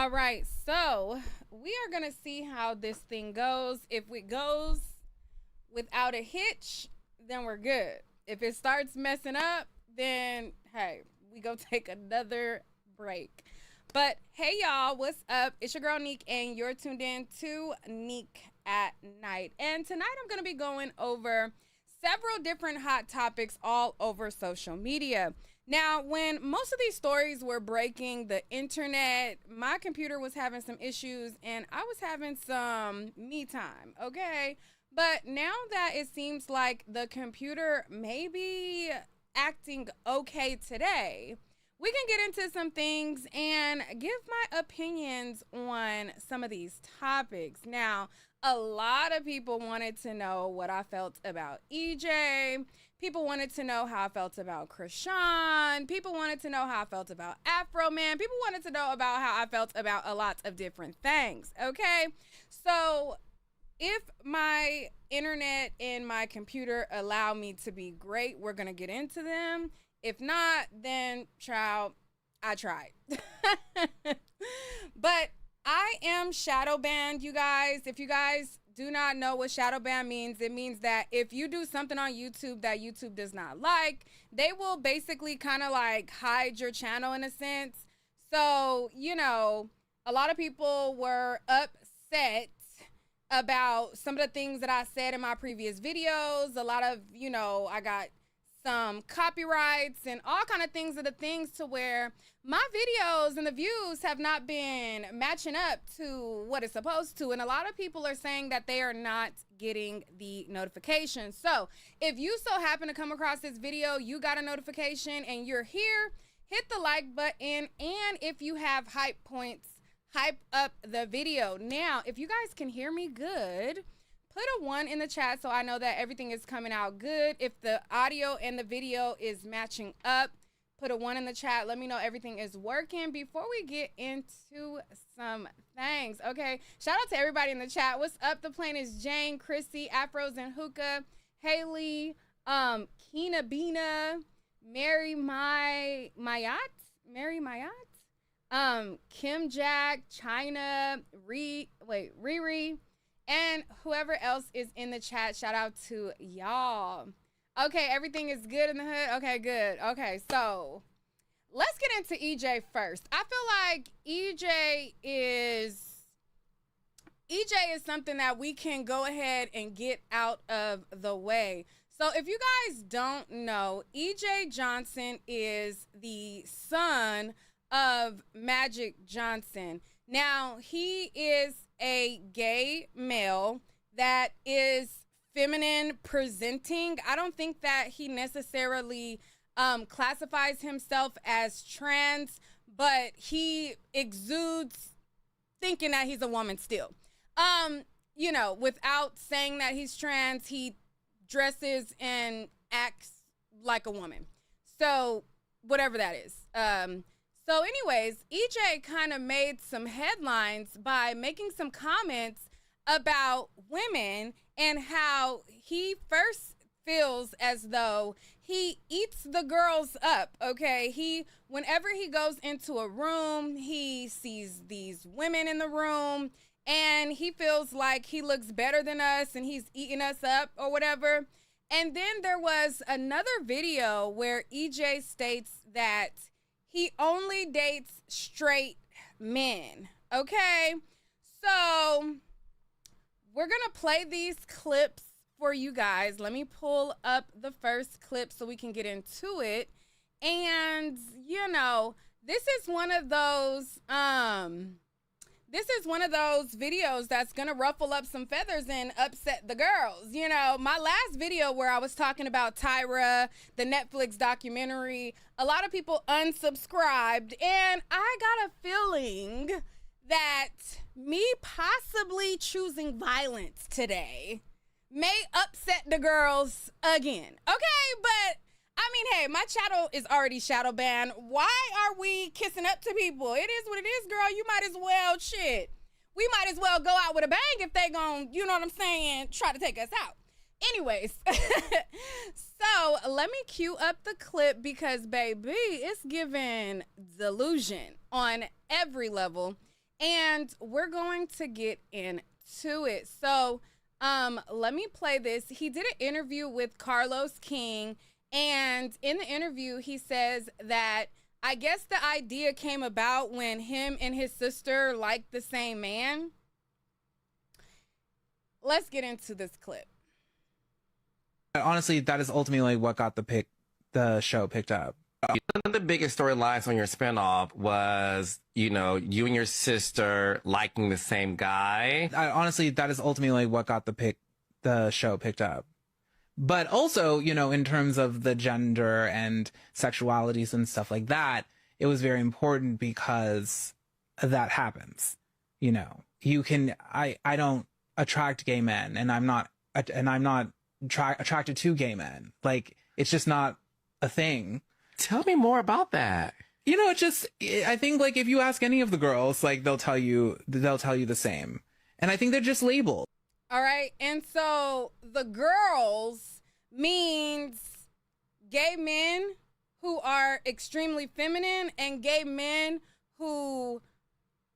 All right, so we are gonna see how this thing goes. If it goes without a hitch, then we're good. If it starts messing up, then hey, we go take another break. But hey y'all, what's up? It's your girl Nique, and you're tuned in to Nique at Night. And tonight I'm gonna be going over several different hot topics all over social media. Now, when most of these stories were breaking the internet, my computer was having some issues and I was having some me time, okay? But now that it seems like the computer may be acting okay today, we can get into some things and give my opinions on some of these topics. Now, a lot of people wanted to know what I felt about EJ. People wanted to know how I felt about Krishan. People wanted to know how I felt about Afro Man. People wanted to know about how I felt about a lot of different things, okay? So if my internet and my computer allow me to be great, we're going to get into them. If not, then child, I tried. But I am shadow banned, you guys. If you guys do not know what shadow ban means, it means that if you do something on YouTube that YouTube does not like, they will basically kind of like hide your channel in a sense. So, you know, a lot of people were upset about some of the things that I said in my previous videos. A lot of, you know, I got some copyrights and all kind of things to where my videos and the views have not been matching up to what it's supposed to. And a lot of people are saying that they are not getting the notification. So if you so happen to come across this video, you got a notification and you're here, hit the like button. And if you have hype points, hype up the video. Now, if you guys can hear me good, put a 1 in the chat so I know that everything is coming out good. If the audio and the video is matching up, put a 1 in the chat. Let me know everything is working before we get into some things. Okay, shout out to everybody in the chat. What's up? The plane is Jane, Chrissy, Afros and Hookah, Haley, Kina Bina, Mary Mayat, Kim Jack, China, Riri, and whoever else is in the chat. Shout out to y'all. Okay, everything is good in the hood. Okay, good. Okay, so let's get into EJ first. I feel like EJ is something that we can go ahead and get out of the way. So if you guys don't know, EJ Johnson is the son of Magic Johnson. Now, he is a gay male that is feminine presenting. I don't think that he necessarily classifies himself as trans, but he exudes thinking that he's a woman still. You know, without saying that he's trans, he dresses and acts like a woman. So whatever that is. So anyways, EJ kind of made some headlines by making some comments about women and how he first feels as though he eats the girls up, okay? Whenever he goes into a room, he sees these women in the room and he feels like he looks better than us and he's eating us up or whatever. And then there was another video where EJ states that he only dates straight men, okay? So we're gonna play these clips for you guys. Let me pull up the first clip so we can get into it. And, you know, this is one of those videos that's gonna ruffle up some feathers and upset the girls. You know, my last video where I was talking about Tyra, the Netflix documentary, a lot of people unsubscribed, and I got a feeling that me possibly choosing violence today may upset the girls again. Okay, but I mean, hey, my channel is already shadow banned. Why are we kissing up to people? It is what it is, girl. You might as well, shit. We might as well go out with a bang if they gon', you know what I'm saying, try to take us out. Anyways, so let me cue up the clip because, baby, it's giving delusion on every level. and we're going to get into it. So, let me play this. He did an interview with Carlos King, and in the interview, he says that I guess the idea came about when him and his sister liked the same man. Let's get into this clip. Honestly, that is ultimately what got the show picked up. One of the biggest storylines on your spinoff was, you know, you and your sister liking the same guy. Honestly, that is ultimately what got the show picked up. But also, you know, in terms of the gender and sexualities and stuff like that, it was very important because that happens. You know, I don't attract gay men, and I'm not attracted to gay men. Like, it's just not a thing. Tell me more about that. You know, I think, like, if you ask any of the girls, like, they'll tell you the same. And I think they're just labeled. All right. And so the girls means gay men who are extremely feminine, and gay men who,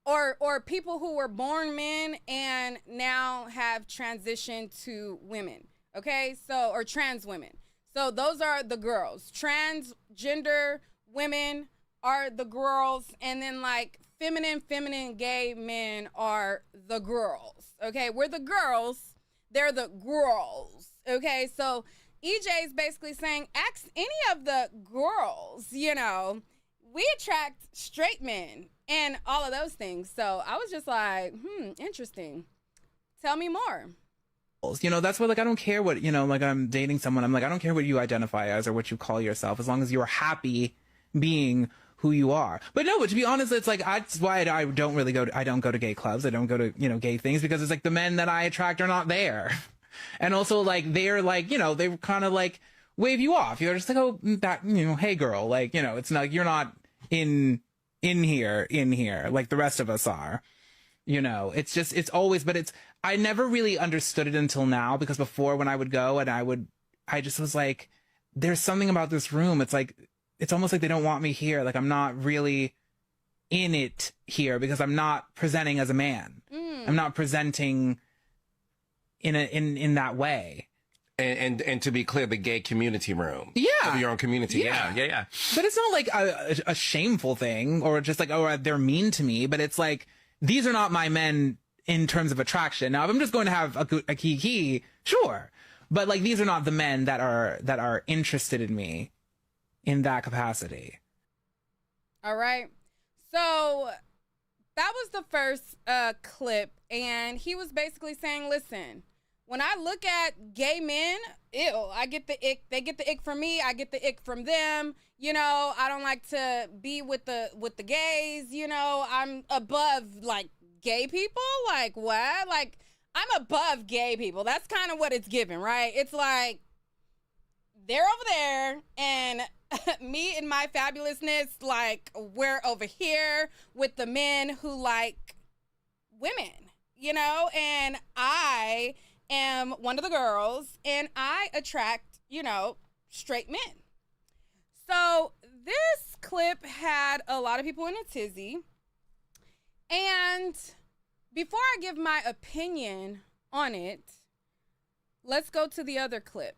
or people who were born men and now have transitioned to women. Okay. So, or trans women. So those are the girls. Transgender women are the girls, and then like feminine gay men are the girls. Okay, we're the girls, they're the girls. Okay, so EJ's basically saying, ask any of the girls, you know, we attract straight men and all of those things. So I was just like, interesting. Tell me more. You know, that's what, like, I don't care what, you know, like, I'm dating someone, I'm like, I don't care what you identify as or what you call yourself, as long as you're happy being who you are. But no, but to be honest, it's like, that's why I don't go to gay clubs, I don't go to, you know, gay things, because it's like the men that I attract are not there. And also, like, they're like, you know, they kind of like wave you off. You're just like, oh, that, you know, hey girl, like, you know, it's not, you're not in here like the rest of us are. You know, it's just, it's always, but it's, I never really understood it until now, because before, when I would go and I just was like, there's something about this room. It's like, it's almost like they don't want me here. Like, I'm not really in it here because I'm not presenting as a man. I'm not presenting in that way. And to be clear, the gay community room. Yeah. Of your own community. Yeah. But it's not like a shameful thing, or just like, oh, they're mean to me, but it's like, these are not my men in terms of attraction. Now, if I'm just going to have a kiki, sure. But like, these are not the men that are interested in me in that capacity. All right. So that was the first clip. And he was basically saying, listen, when I look at gay men, ew, I get the ick. They get the ick from me. I get the ick from them. You know, I don't like to be with the gays. You know, I'm above, like, gay people. Like, what? Like, I'm above gay people. That's kind of what it's given, right? It's like, they're over there, and me and my fabulousness, like, we're over here with the men who like women, you know? And I am one of the girls, and I attract, you know, straight men. So this clip had a lot of people in a tizzy. And before I give my opinion on it, let's go to the other clip.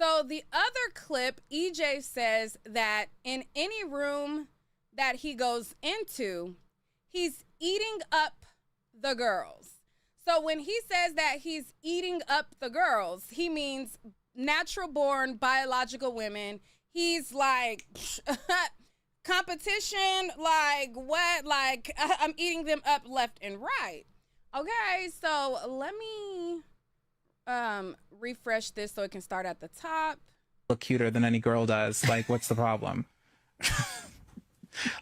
So the other clip, EJ says that in any room that he goes into, he's eating up the girls. So when he says that he's eating up the girls, he means natural born biological women. He's like, competition, like what? Like, I'm eating them up left and right. Okay, so let me refresh this so it can start at the top. Look cuter than any girl does. Like, what's the problem?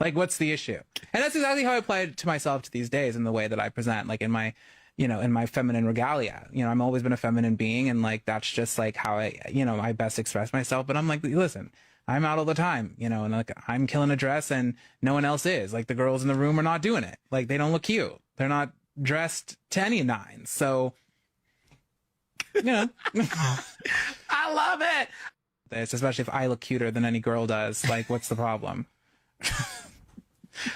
Like, what's the issue? And that's exactly how I apply it to myself to these days, in the way that I present, like in my, you know, in my feminine regalia. You know, I've always been a feminine being, and like, that's just like how I, you know, I best express myself. But I'm like, listen, I'm out all the time, you know, and like, I'm killing a dress and no one else is. Like, the girls in the room are not doing it. Like, they don't look cute. They're not dressed to any nines. So, you know. I love it. It's especially if I look cuter than any girl does. Like, what's the problem?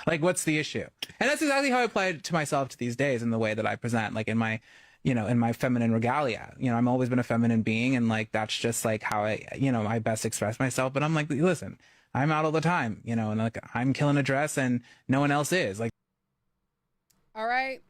Like, what's the issue? And that's exactly how I apply it to myself to these days in the way that I present, like in my, in my feminine regalia. I'm always been a feminine being, and like that's just like how I best express myself. But I'm like, listen, I'm out all the time, and like I'm killing a dress and no one else is. Like, all right.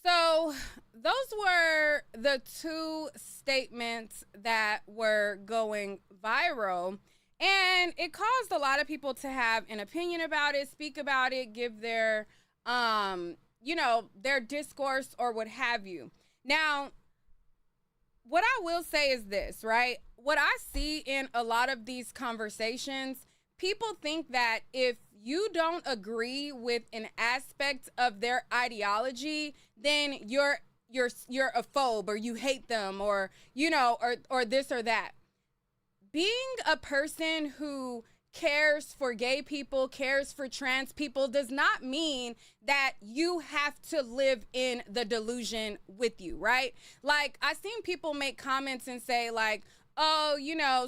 So those were the two statements that were going viral, and it caused a lot of people to have an opinion about it, speak about it, give their their discourse or what have you. Now, what I will say is this, right? What I see in a lot of these conversations, people think that if you don't agree with an aspect of their ideology, then you're a phobe, or you hate them, or or this or that. Being a person who cares for gay people, cares for trans people, does not mean that you have to live in the delusion with you, right? Like, I've seen people make comments and say like, oh,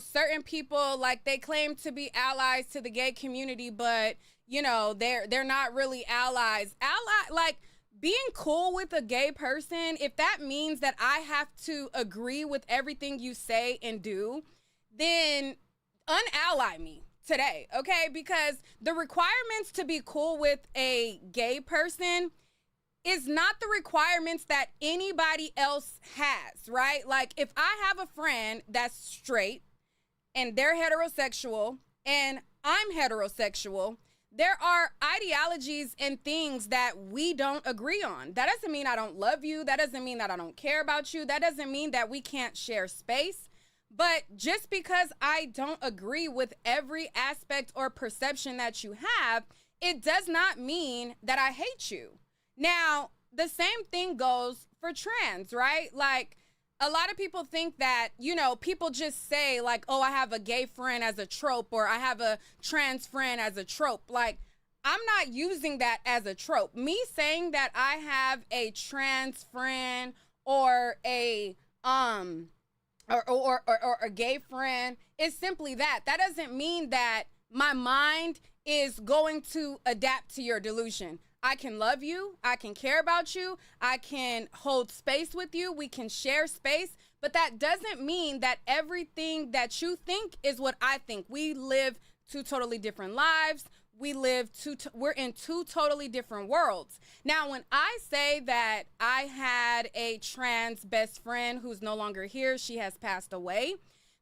certain people, like, they claim to be allies to the gay community, but they're not really allies. Like, being cool with a gay person, if that means that I have to agree with everything you say and do, then unally me today, okay? Because the requirements to be cool with a gay person is not the requirements that anybody else has, right? Like, if I have a friend that's straight and they're heterosexual and I'm heterosexual, there are ideologies and things that we don't agree on. That doesn't mean I don't love you. That doesn't mean that I don't care about you. That doesn't mean that we can't share space. But just because I don't agree with every aspect or perception that you have, it does not mean that I hate you. Now, the same thing goes for trans, right? Like, a lot of people think that, people just say like, oh, I have a gay friend as a trope, or I have a trans friend as a trope. Like, I'm not using that as a trope. Me saying that I have a trans friend or a or a gay friend is simply that. That doesn't mean that my mind is going to adapt to your delusion. I can love you. I can care about you. I can hold space with you. We can share space. But that doesn't mean that everything that you think is what I think. We live two totally different lives. We're in two totally different worlds. Now, when I say that I had a trans best friend who's no longer here, she has passed away,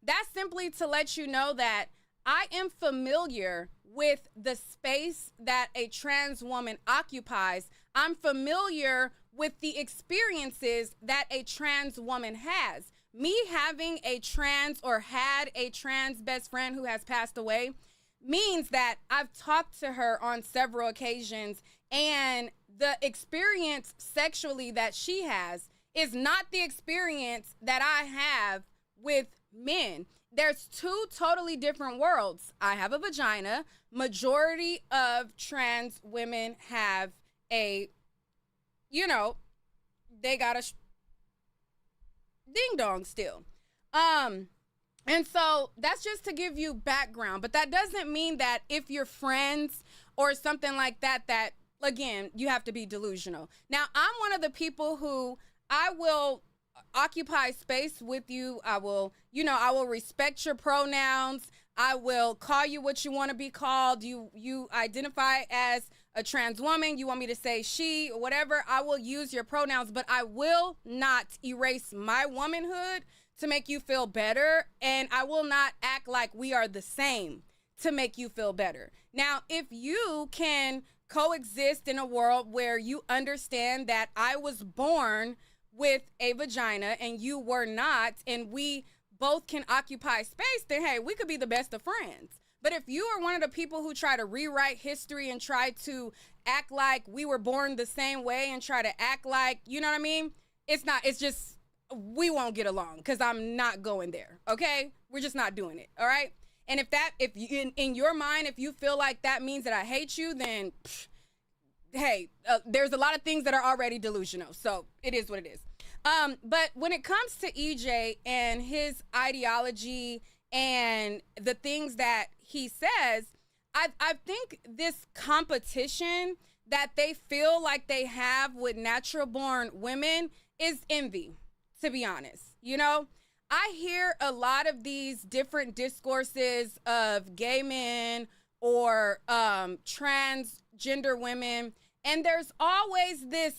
that's simply to let you know that I am familiar with the space that a trans woman occupies. I'm familiar with the experiences that a trans woman has. Me having a trans or had a trans best friend who has passed away means that I've talked to her on several occasions, and the experience sexually that she has is not the experience that I have with men. There's two totally different worlds. I have a vagina. Majority of trans women have a, they got a ding dong still. And so that's just to give you background, but that doesn't mean that if you're friends or something like that, that, again, you have to be delusional. Now, I'm one of the people who I will occupy space with you. I will respect your pronouns. I will call you what you want to be called. You identify as a trans woman. You want me to say she or whatever. I will use your pronouns, but I will not erase my womanhood to make you feel better, and I will not act like we are the same to make you feel better. Now, if you can coexist in a world where you understand that I was born with a vagina and you were not, and we both can occupy space, then hey, we could be the best of friends. But if you are one of the people who try to rewrite history and try to act like we were born the same way and try to act like, you know what I mean? It's just, we won't get along because I'm not going there. Okay. We're just not doing it. All right. And if you, in your mind, if you feel like that means that I hate you, then hey, there's a lot of things that are already delusional. So it is what it is. But when it comes to EJ and his ideology and the things that he says, I think this competition that they feel like they have with natural born women is envy, to be honest. You know, I hear a lot of these different discourses of gay men or transgender women, and there's always this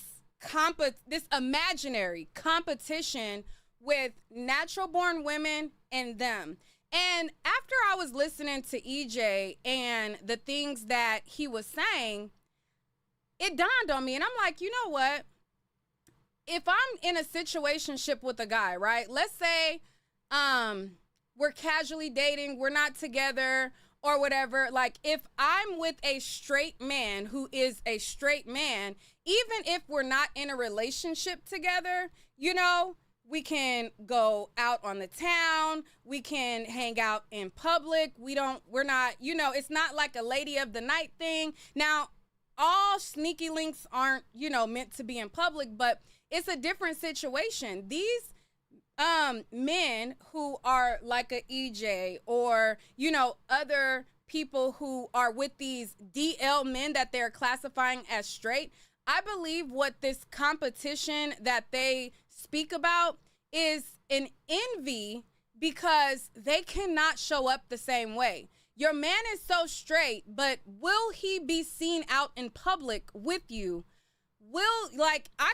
imaginary competition with natural born women and them. And after I was listening to EJ and the things that he was saying, it dawned on me, and I'm like, you know what? If I'm in a situationship with a guy, right? Let's say we're casually dating, we're not together or whatever. Like, if I'm with a straight man who is a straight man, even if we're not in a relationship together, you know, we can go out on the town, we can hang out in public. We're not, you know, it's not like a lady of the night thing. Now, all sneaky links aren't, you know, meant to be in public, but it's a different situation. These men who are like a EJ or, you know, other people who are with these DL men that they're classifying as straight, I believe what this competition that they speak about is an envy because they cannot show up the same way. Your man is so straight, but will he be seen out in public with you? Like, I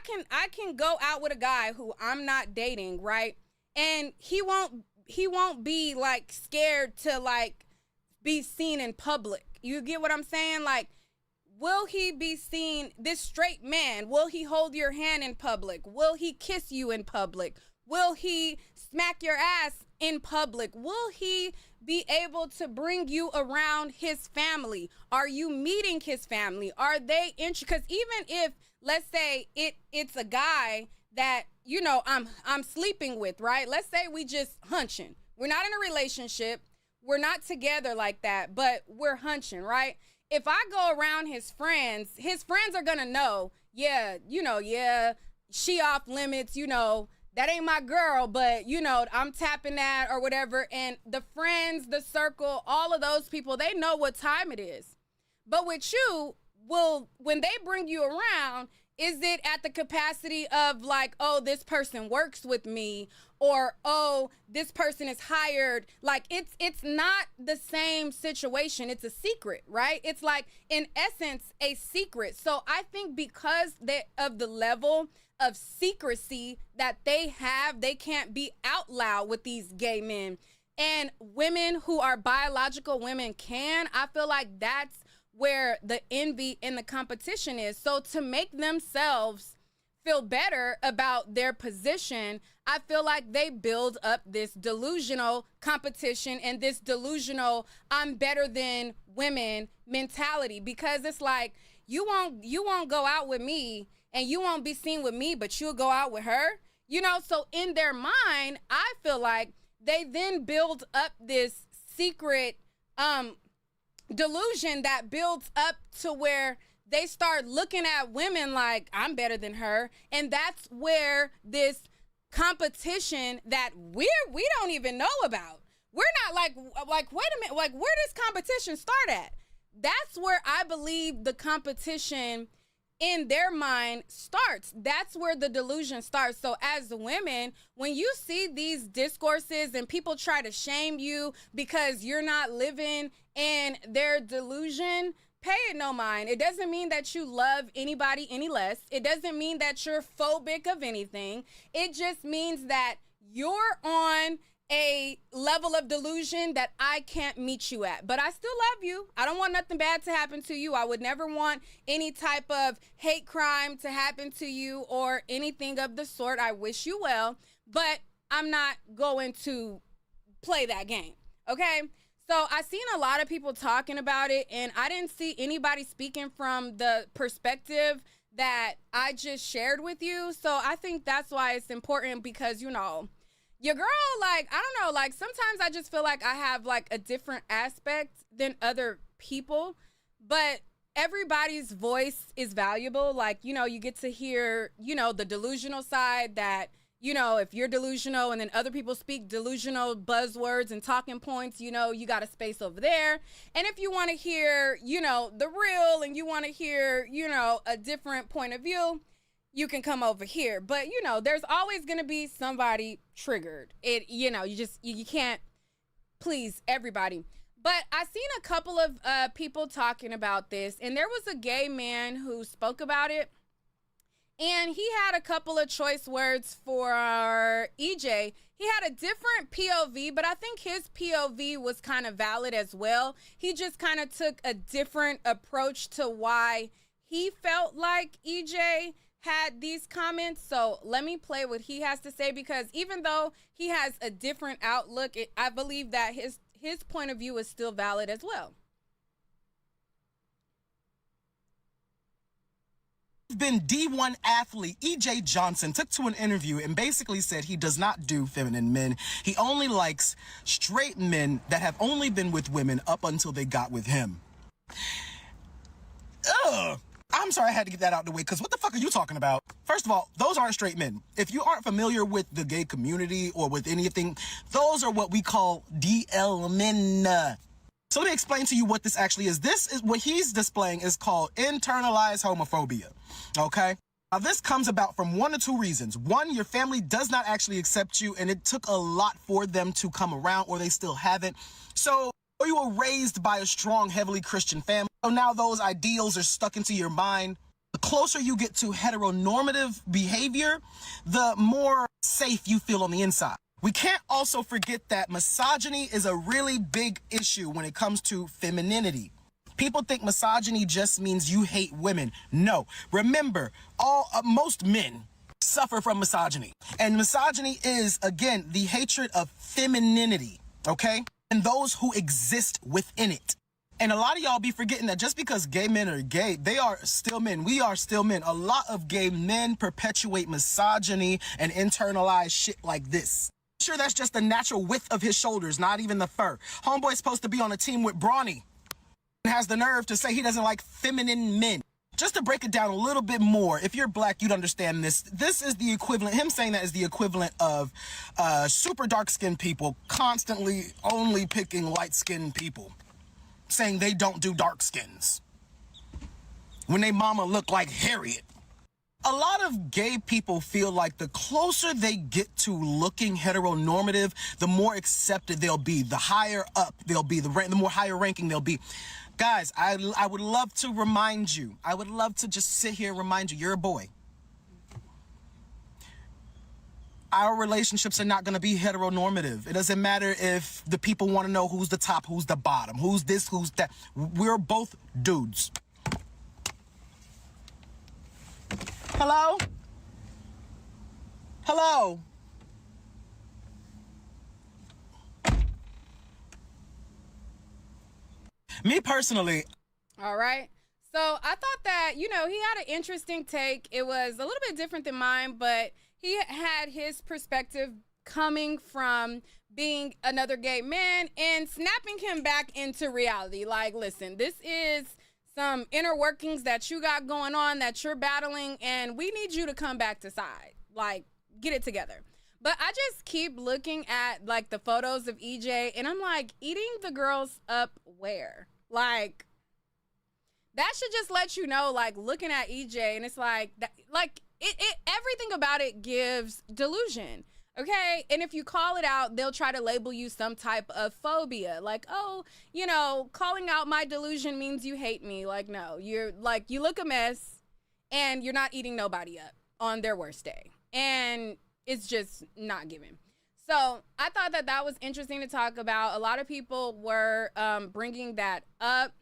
can go out with a guy who I'm not dating, right? And he won't be like scared to like be seen in public. You get what I'm saying? Like, will he be seen, this straight man, will he hold your hand in public? Will he kiss you in public? Will he smack your ass in public? Will he be able to bring you around his family? Are you meeting his family? Are they because even if, let's say it's a guy that, you know, I'm sleeping with, right? Let's say we just hunching. We're not in a relationship. We're not together like that, but we're hunching, right? If I go around his friends are gonna know, yeah, she off limits, you know, that ain't my girl, but, you know, I'm tapping that or whatever. And the friends, the circle, all of those people, they know what time it is. But with you, when they bring you around, is it at the capacity of like, oh, this person works with me, or, oh, this person is hired? Like, it's not the same situation. It's a secret, right? It's like, in essence, a secret. So I think because of the level of secrecy that they have, they can't be out loud with these gay men. And women who are biological women can. I feel like that's where the envy and the competition is. So to make themselves feel better about their position, I feel like they build up this delusional competition and this delusional I'm better than women mentality, because it's like, you won't go out with me and you won't be seen with me, but you'll go out with her, you know? So in their mind, I feel like they then build up this secret delusion that builds up to where they start looking at women like, I'm better than her. And that's where this competition that we don't even know about. We're not like, wait a minute, like, where does competition start at? That's where I believe the competition in their mind starts. That's where the delusion starts. So as women, when you see these discourses and people try to shame you because you're not living in their delusion, pay it no mind. It doesn't mean that you love anybody any less. It doesn't mean that you're phobic of anything. It just means that you're on a level of delusion that I can't meet you at. But I still love you. I don't want nothing bad to happen to you. I would never want any type of hate crime to happen to you or anything of the sort. I wish you well, but I'm not going to play that game, okay? So I seen a lot of people talking about it, and I didn't see anybody speaking from the perspective that I just shared with you. So I think that's why it's important, because, you know, your girl, like, I don't know, like, sometimes I just feel like I have, like, a different aspect than other people, but everybody's voice is valuable. Like, you know, you get to hear, you know, the delusional side that, you know, if you're delusional and then other people speak delusional buzzwords and talking points, you know, you got a space over there. And if you want to hear, you know, the real, and you want to hear, you know, a different point of view, you can come over here. But, you know, there's always going to be somebody triggered. You know, you can't please everybody. But I seen a couple of people talking about this, and there was a gay man who spoke about it. And he had a couple of choice words for EJ. He had a different POV, but I think his POV was kind of valid as well. He just kind of took a different approach to why he felt like EJ had these comments. So let me play what he has to say, because even though he has a different outlook, I believe that his point of view is still valid as well. Been D1 athlete EJ Johnson took to an interview and basically said he does not do feminine men. He only likes straight men that have only been with women up until they got with him. Ugh. I'm sorry I had to get that out of the way, because what the fuck are you talking about? First of all, those aren't straight men. If you aren't familiar with the gay community or with anything, those are what we call DL men. So let me explain to you what this actually is. This is what he's displaying is called internalized homophobia. Okay? Now this comes about from one of two reasons. One, your family does not actually accept you, and it took a lot for them to come around, or they still haven't. So, or you were raised by a strong, heavily Christian family. So now those ideals are stuck into your mind. The closer you get to heteronormative behavior, the more safe you feel on the inside. We can't also forget that misogyny is a really big issue when it comes to femininity. People think misogyny just means you hate women. No. Remember, most men suffer from misogyny. And misogyny is, again, the hatred of femininity, okay? And those who exist within it. And a lot of y'all be forgetting that just because gay men are gay, they are still men. We are still men. A lot of gay men perpetuate misogyny and internalize shit like this. Sure, that's just the natural width of his shoulders, not even the fur. Homeboy's supposed to be on a team with Brawny and has the nerve to say he doesn't like feminine men. Just to break it down a little bit more, if you're black, you'd understand this. This is the equivalent, him saying that is the equivalent of super dark-skinned people constantly only picking light-skinned people, saying they don't do dark skins when they mama look like Harriet. A lot of gay people feel like the closer they get to looking heteronormative, the more accepted they'll be, the higher up they'll be, the more higher ranking they'll be. Guys, I would love to remind you, I would love to just sit here and remind you, you're a boy. Our relationships are not going to be heteronormative. It doesn't matter if the people want to know who's the top, who's the bottom, who's this, who's that. We're both dudes. Hello? Hello? Me personally. All right. So I thought that, you know, he had an interesting take. It was a little bit different than mine, but he had his perspective coming from being another gay man and snapping him back into reality. Like, listen, this is some inner workings that you got going on that you're battling, and we need you to come back to side. Like, get it together. But I just keep looking at, like, the photos of EJ, and I'm like, eating the girls up where? Like, that should just let you know, like, looking at EJ, and it's like, that, like, everything about it gives delusion. Okay, and if you call it out, they'll try to label you some type of phobia. Like, oh, you know, calling out my delusion means you hate me. Like, no, you're like, you look a mess and you're not eating nobody up on their worst day. And it's just not given. So I thought that that was interesting to talk about. A lot of people were bringing that up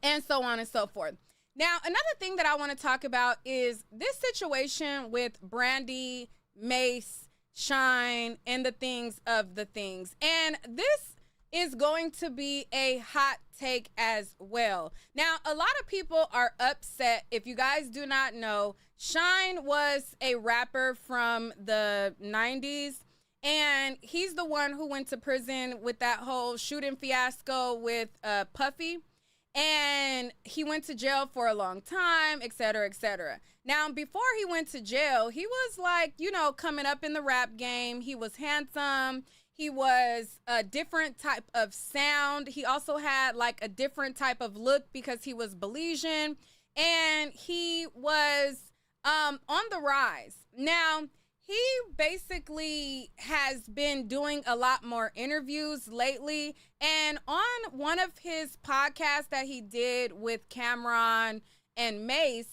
and so on and so forth. Now, another thing that I want to talk about is this situation with Brandy, Mace, Shine, and the things of the things. And this is going to be a hot take as well. Now, a lot of people are upset. If you guys do not know, Shine was a rapper from the 90s, and he's the one who went to prison with that whole shooting fiasco with Puffy. And he went to jail for a long time, et cetera, et cetera. Now, before he went to jail, he was like, you know, coming up in the rap game. He was handsome. He was a different type of sound. He also had like a different type of look because he was Belizean. And he was on the rise. Now, he basically has been doing a lot more interviews lately. And on one of his podcasts that he did with Cameron and Mace,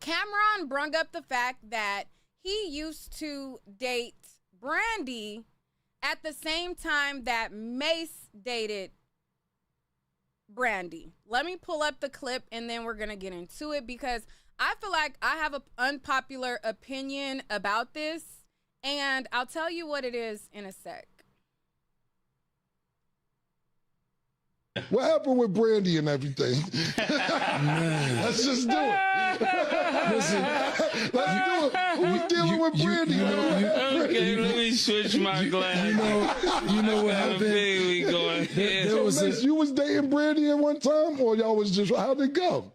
Cameron brung up the fact that he used to date Brandy at the same time that Mace dated Brandy. Let me pull up the clip and then we're going to get into it because I feel like I have an unpopular opinion about this, and I'll tell you what it is in a sec. What happened with Brandy and everything? Man. Let's just do it. Listen, Let's do it. We dealing with Brandy. Okay, let me switch my glass. you know what happened? We going here. There was Mace, you was dating Brandy at one time, or y'all was just, how'd it go?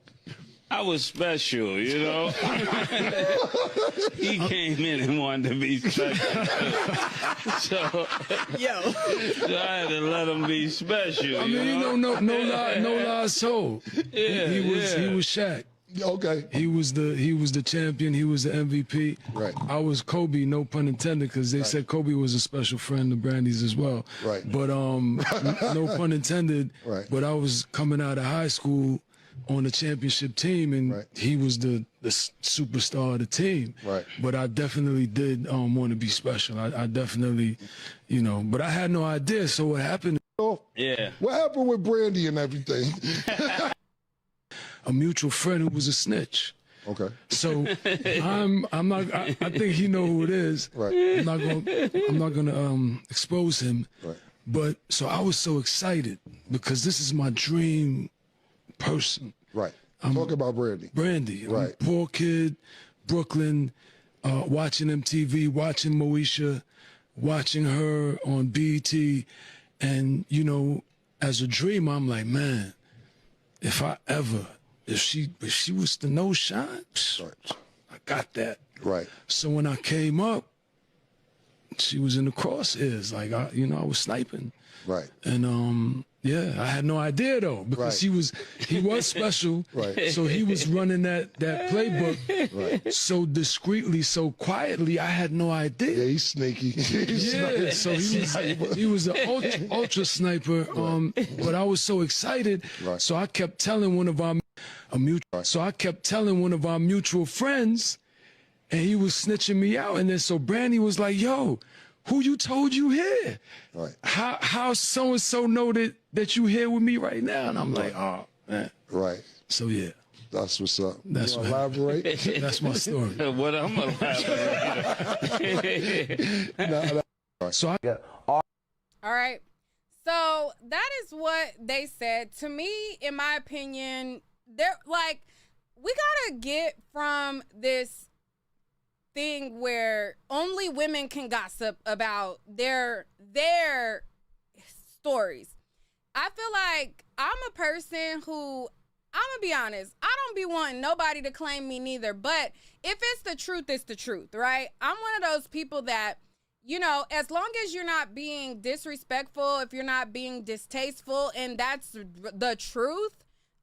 I was special, you know. He came in and wanted to be special. So I had to let him be special. I mean, you know, no lies told. Yeah, he was Shaq. Okay. He was the champion. He was the MVP. Right. I was Kobe, no pun intended, because they said Kobe was a special friend of Brandy's as well. Right. But no pun intended. Right. But I was coming out of high school on the championship team, and he was the superstar of the team. Right. But I definitely did want to be special. I definitely, you know, but I had no idea. So what happened? Yeah. What happened with Brandy and everything? A mutual friend who was a snitch. Okay. So I think he know who it is. Right. I'm not gonna expose him. Right. But so I was so excited because this is my dream person. Right. Talk about Brandy. Brandy. I'm a Right. poor kid, Brooklyn, watching MTV, watching Moesha, watching her on BET. And, you know, as a dreamer, I'm like, man, if she was the no shine, I got that. Right. So when I came up, she was in the crosshairs. Like, I was sniping. Right. And yeah, I had no idea though, because he was special. Right. So he was running that playbook Right. so discreetly, so quietly. I had no Yeah, idea. he's sneaky. Yeah, so he was an ultra sniper. But I was so excited. Right. So I kept telling one of our mutual friends, and he was snitching me out. And then so Brandy was like, "Yo, who you told you here? Right. How so and so know that you here with me right now?" And I'm like, "Oh man." Right. So yeah, That's what's up. That's you right. elaborate? that's my story. What I'm So I All right. So that is what they said. To me, in my opinion, they're like, we gotta get from this thing where only women can gossip about their stories. I feel like I'm a person who, I'm gonna be honest, I don't be wanting nobody to claim me neither, but if it's the truth, it's the truth, right? I'm one of those people that, you know, as long as you're not being disrespectful, if you're not being distasteful, and that's the truth,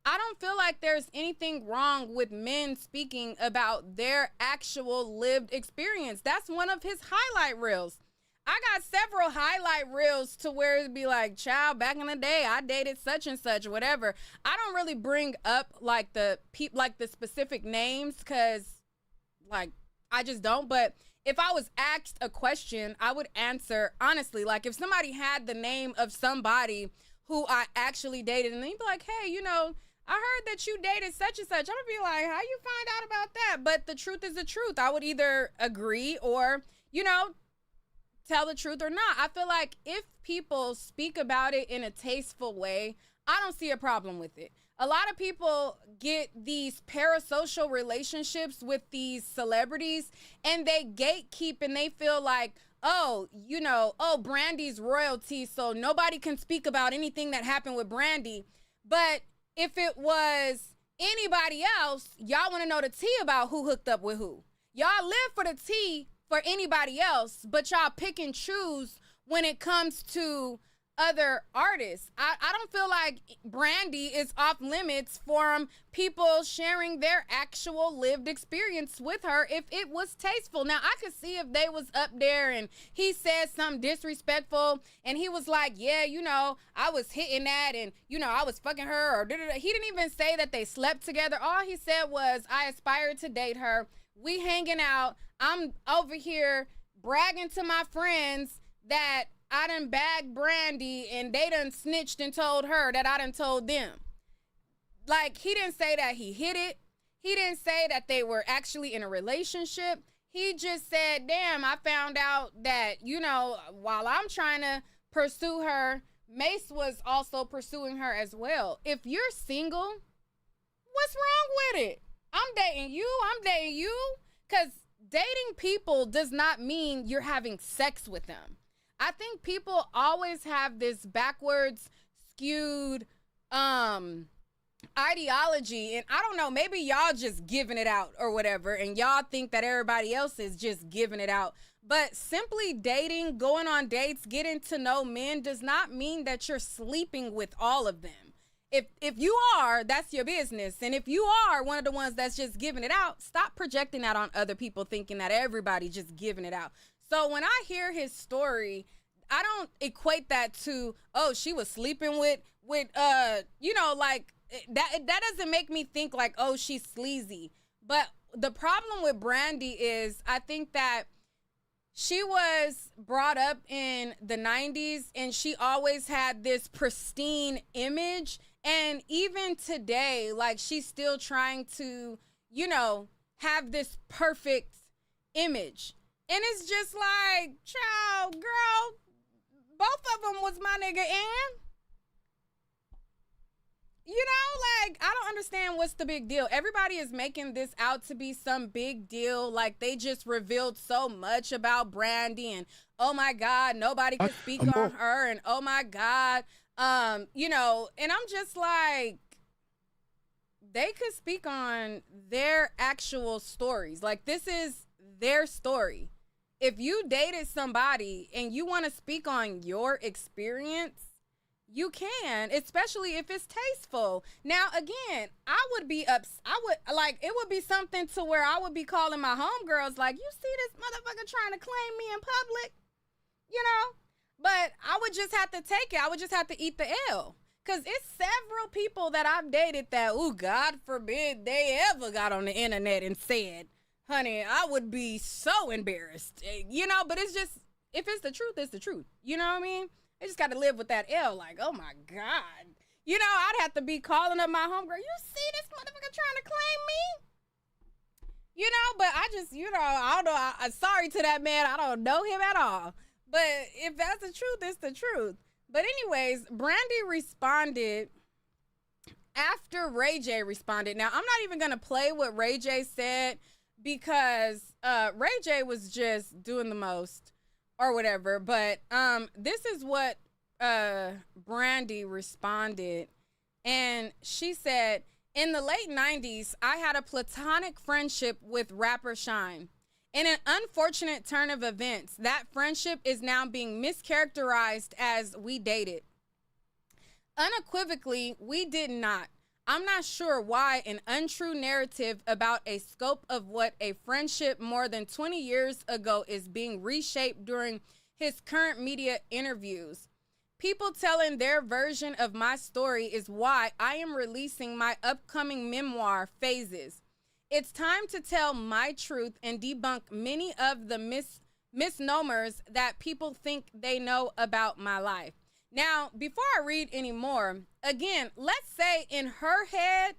I don't feel like there's anything wrong with men speaking about their actual lived experience. That's one of his highlight reels. I got several highlight reels to where it'd be like, child, back in the day, I dated such and such, whatever. I don't really bring up like the specific names because, like, I just don't. But if I was asked a question, I would answer honestly. Like, if somebody had the name of somebody who I actually dated, and they'd be like, hey, you know, I heard that you dated such and such, I'm gonna be like, how you find out about that? But the truth is the truth. I would either agree or, you know, tell the truth or not. I feel like if people speak about it in a tasteful way, I don't see a problem with it. A lot of people get these parasocial relationships with these celebrities and they gatekeep and they feel like, oh, you know, oh, Brandy's royalty, so nobody can speak about anything that happened with Brandy. But if it was anybody else, y'all want to know the tea about who hooked up with who. Y'all live for the tea for anybody else, but y'all pick and choose when it comes to other artists. I don't feel like Brandy is off limits from people sharing their actual lived experience with her if it was tasteful. Now, I could see if they was up there and he said something disrespectful and he was like, yeah, you know, I was hitting that and, you know, I was fucking her or da-da-da. He didn't even say that they slept together. All he said was, I aspired to date her. We hanging out. I'm over here bragging to my friends that I done bagged Brandy and they done snitched and told her that I done told them. Like, he didn't say that he hit it. He didn't say that they were actually in a relationship. He just said, damn, I found out that, you know, while I'm trying to pursue her, Mace was also pursuing her as well. If you're single, what's wrong with it? I'm dating you. Because dating people does not mean you're having sex with them. I think people always have this backwards skewed ideology, and I don't know, maybe y'all just giving it out or whatever, and y'all think that everybody else is just giving it out. But simply dating, going on dates, getting to know men does not mean that you're sleeping with all of them. If you are, that's your business. And if you are one of the ones that's just giving it out, stop projecting that on other people, thinking that everybody just giving it out. So when I hear his story, I don't equate that to, oh, she was sleeping with you know, like that doesn't make me think like, oh, she's sleazy. But the problem with Brandy is I think that she was brought up in the 90s and she always had this pristine image. And even today, like, she's still trying to, you know, have this perfect image. And it's just like, child, girl, both of them was my nigga, and, you know, like, I don't understand what's the big deal. Everybody is making this out to be some big deal. Like, they just revealed so much about Brandy, and, oh my God, nobody could speak on her, and oh my God, you know, and I'm just like, they could speak on their actual stories. Like, this is their story. If you dated somebody and you want to speak on your experience, you can, especially if it's tasteful. Now, again, it would be something to where I would be calling my homegirls like, you see this motherfucker trying to claim me in public, you know? But I would just have to take it. I would just have to eat the L. Because it's several people that I've dated that, oh, God forbid they ever got on the internet and said, honey, I would be so embarrassed, you know, but it's just, if it's the truth, it's the truth. You know what I mean? I just got to live with that L, like, oh my God. You know, I'd have to be calling up my homegirl, you see this motherfucker trying to claim me? You know, but I just, you know, I don't know, I'm sorry to that man, I don't know him at all. But if that's the truth, it's the truth. But anyways, Brandy responded after Ray J responded. Now, I'm not even going to play what Ray J said, because Ray J was just doing the most or whatever. But this is what Brandy responded. And she said, in the late 90s, I had a platonic friendship with rapper Shine. In an unfortunate turn of events, that friendship is now being mischaracterized as we dated. Unequivocally, we did not. I'm not sure why an untrue narrative about a scope of what a friendship more than 20 years ago is being reshaped during his current media interviews. People telling their version of my story is why I am releasing my upcoming memoir, Phases. It's time to tell my truth and debunk many of the misnomers that people think they know about my life. Now, before I read any more, again, let's say in her head,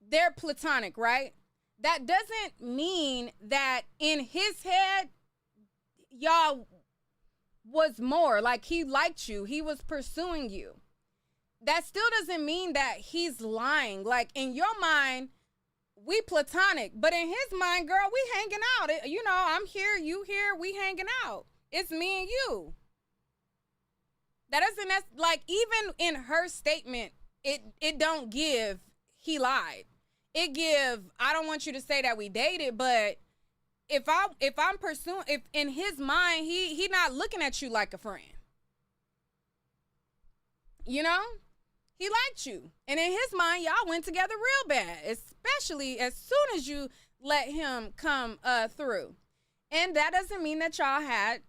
they're platonic, right? That doesn't mean that in his head, y'all was more. Like, he liked you. He was pursuing you. That still doesn't mean that he's lying. Like, in your mind, we platonic, but in his mind, girl, we hanging out. You know, I'm here, you here, we hanging out. It's me and you. That's like, even in her statement, it don't give he lied. It give I don't want you to say that we dated, but if I'm pursuing, if in his mind he not looking at you like a friend. You know? He liked you. And in his mind, y'all went together real bad, especially as soon as you let him come through. And that doesn't mean that y'all had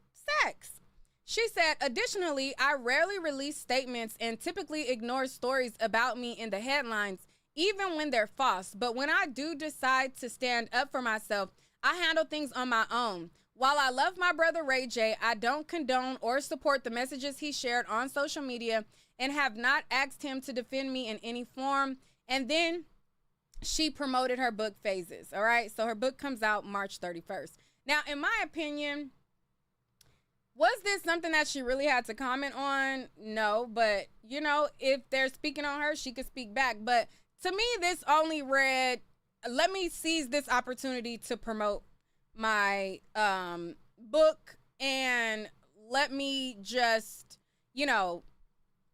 sex. She said, additionally, I rarely release statements and typically ignore stories about me in the headlines, even when they're false. But when I do decide to stand up for myself, I handle things on my own. While I love my brother Ray J, I don't condone or support the messages he shared on social media and have not asked him to defend me in any form. And then she promoted her book Phases. All right. So her book comes out March 31st. Now, in my opinion, was this something that she really had to comment on? No. But, you know, if they're speaking on her, she could speak back. But to me, this only read, let me seize this opportunity to promote my book and let me just, you know,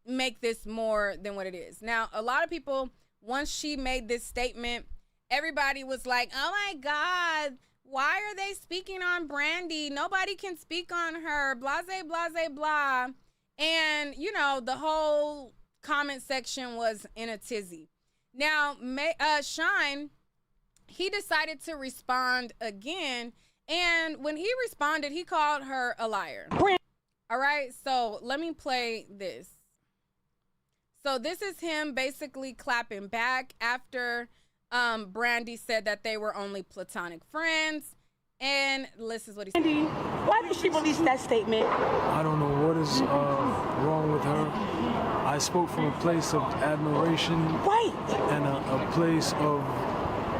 make this more than what it is. Now, a lot of people, once she made this statement, everybody was like, oh my God, why are they speaking on Brandy? Nobody can speak on her, blase, blase, blah. And, you know, the whole comment section was in a tizzy. Now, Shine, he decided to respond again. And when he responded, he called her a liar. All right, so let me play this. So this is him basically clapping back after Brandy said that they were only platonic friends. And this is what he said. Brandy, why did she release that statement? I don't know what is wrong with her. I spoke from a place of admiration, Right. and a place of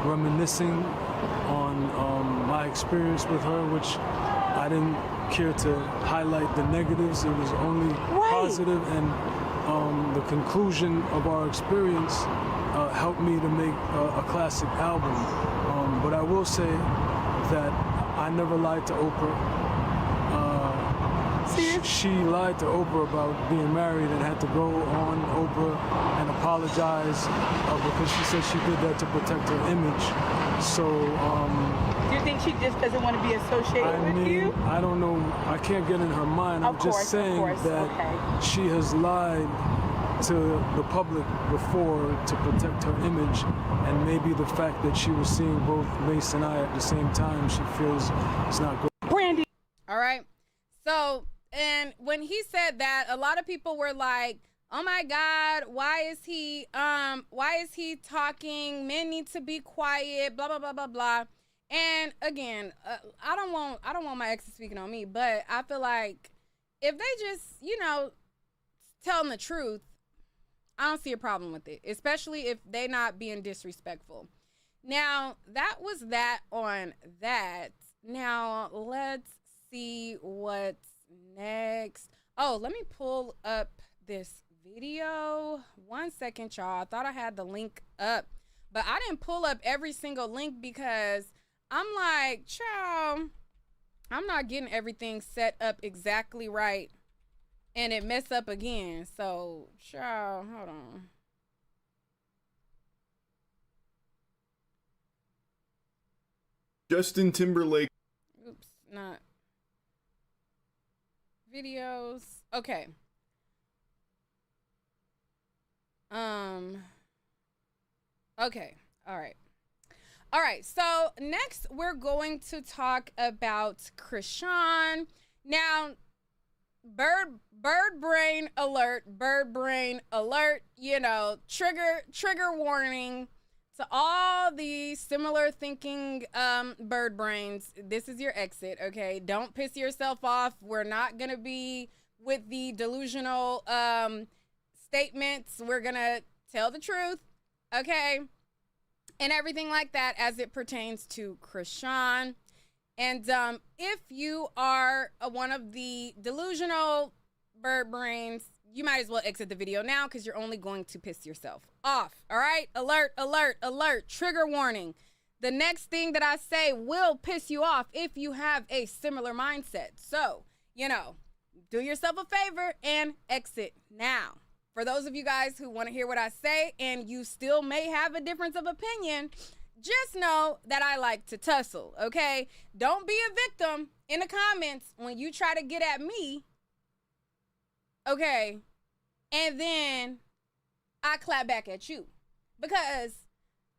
reminiscing on my experience with her, which I didn't care to highlight the negatives. It was only positive, and the conclusion of our experience helped me to make a classic album. But I will say that I never lied to Oprah. She lied to Oprah about being married and had to go on Oprah and apologize because she said she did that to protect her image. So, Do you think she just doesn't want to be associated with you? I don't know. I can't get in her mind. I'm just saying that she has lied to the public before to protect her image, and maybe the fact that she was seeing both Mace and I at the same time, she feels it's not good. Brandy. All right. So, and when he said that, a lot of people were like, oh my God, why is he talking? Men need to be quiet, blah, blah, blah, blah, blah. And again, I don't want my exes speaking on me, but I feel like if they just, you know, telling the truth, I don't see a problem with it, especially if they not being disrespectful. Now, that was that on that. Now, let's see what's next. Oh, let me pull up this video. 1 second, y'all. I thought I had the link up, but I didn't pull up every single link because I'm like, child, I'm not getting everything set up exactly right and it mess up again. So, child, hold on. Justin Timberlake. Oops, not videos. Okay. Okay. All right. So next we're going to talk about Krishan. Now, bird brain alert, you know, trigger warning to all the similar thinking bird brains. This is your exit, okay? Don't piss yourself off. We're not going to be with the delusional statements. We're going to tell the truth, okay? And everything like that as it pertains to Krishan. And if you are one of the delusional bird brains, you might as well exit the video now because you're only going to piss yourself off. All right? Alert, alert, alert. Trigger warning. The next thing that I say will piss you off if you have a similar mindset. So, you know, do yourself a favor and exit now. for those of you guys who want to hear what I say and you still may have a difference of opinion, just know that I like to tussle, okay? Don't be a victim in the comments when you try to get at me, okay? And then I clap back at you. Because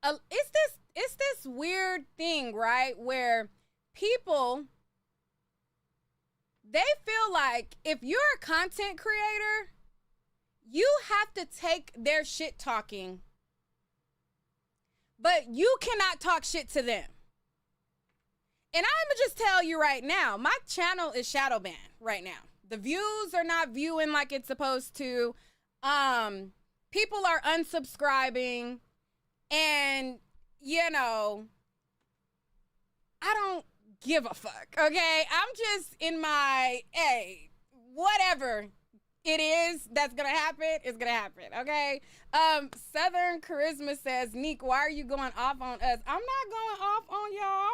it's this weird thing, right? Where people, they feel like if you're a content creator, you have to take their shit talking, but you cannot talk shit to them. And I'm gonna just tell you right now, my channel is shadow banned right now. The views are not viewing like it's supposed to. People are unsubscribing, and you know, I don't give a fuck, okay? I'm just in my, hey, whatever it is that's gonna happen, it's gonna happen, okay? Southern Charisma says, Nique, why are you going off on us? I'm not going off on y'all.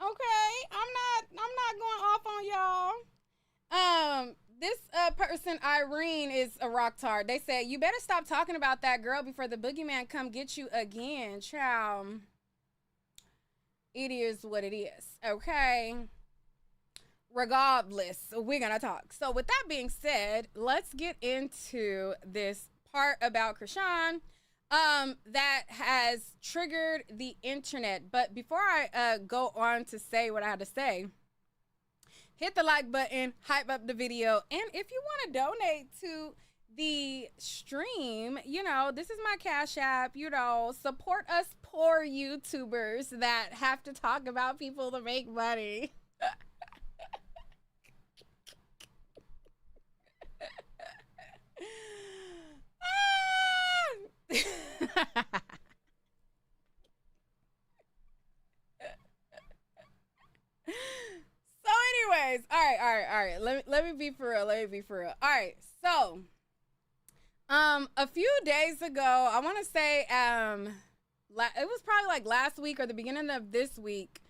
Okay, I'm not going off on y'all. This person, Irene, is a rock tard. They say, you better stop talking about that girl before the boogeyman come get you again. Chow. It is what it is, okay? Regardless, we're gonna talk. So with that being said, let's get into this part about Chrisean that has triggered the internet. But before I go on to say what I had to say, hit the like button, hype up the video, and if you want to donate to the stream, you know, this is my Cash App, you know, support us poor YouTubers that have to talk about people to make money. So anyways, all right. Let me be for real. All right. So, a few days ago, I want to say, it was probably like last week or the beginning of this week,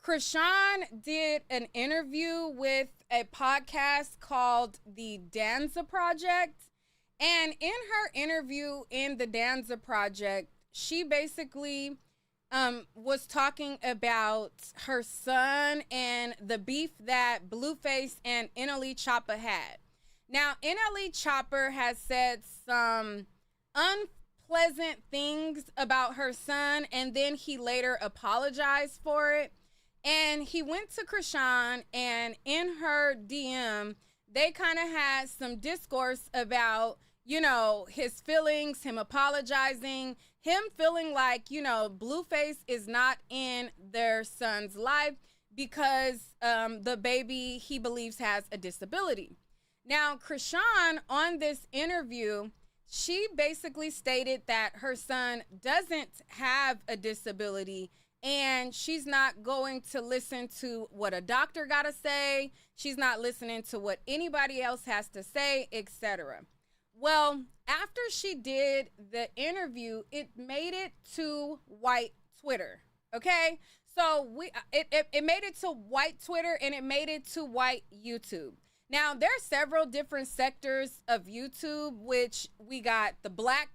Chrisean did an interview with a podcast called The Danza Project. And in her interview in The Danza Project, she basically was talking about her son and the beef that Blueface and NLE Choppa had. Now, NLE Choppa has said some unpleasant things about her son, and then he later apologized for it. And he went to Chrisean, and in her DM, they kind of had some discourse about, you know, his feelings, him apologizing, him feeling like, you know, Blueface is not in their son's life because the baby, he believes, has a disability. Now, Chrisean, on this interview, she basically stated that her son doesn't have a disability and she's not going to listen to what a doctor got to say. She's not listening to what anybody else has to say, etc. Well, after she did the interview, it made it to white Twitter, okay? So it made it to white Twitter and it made it to white YouTube. Now, there are several different sectors of YouTube, which we got the black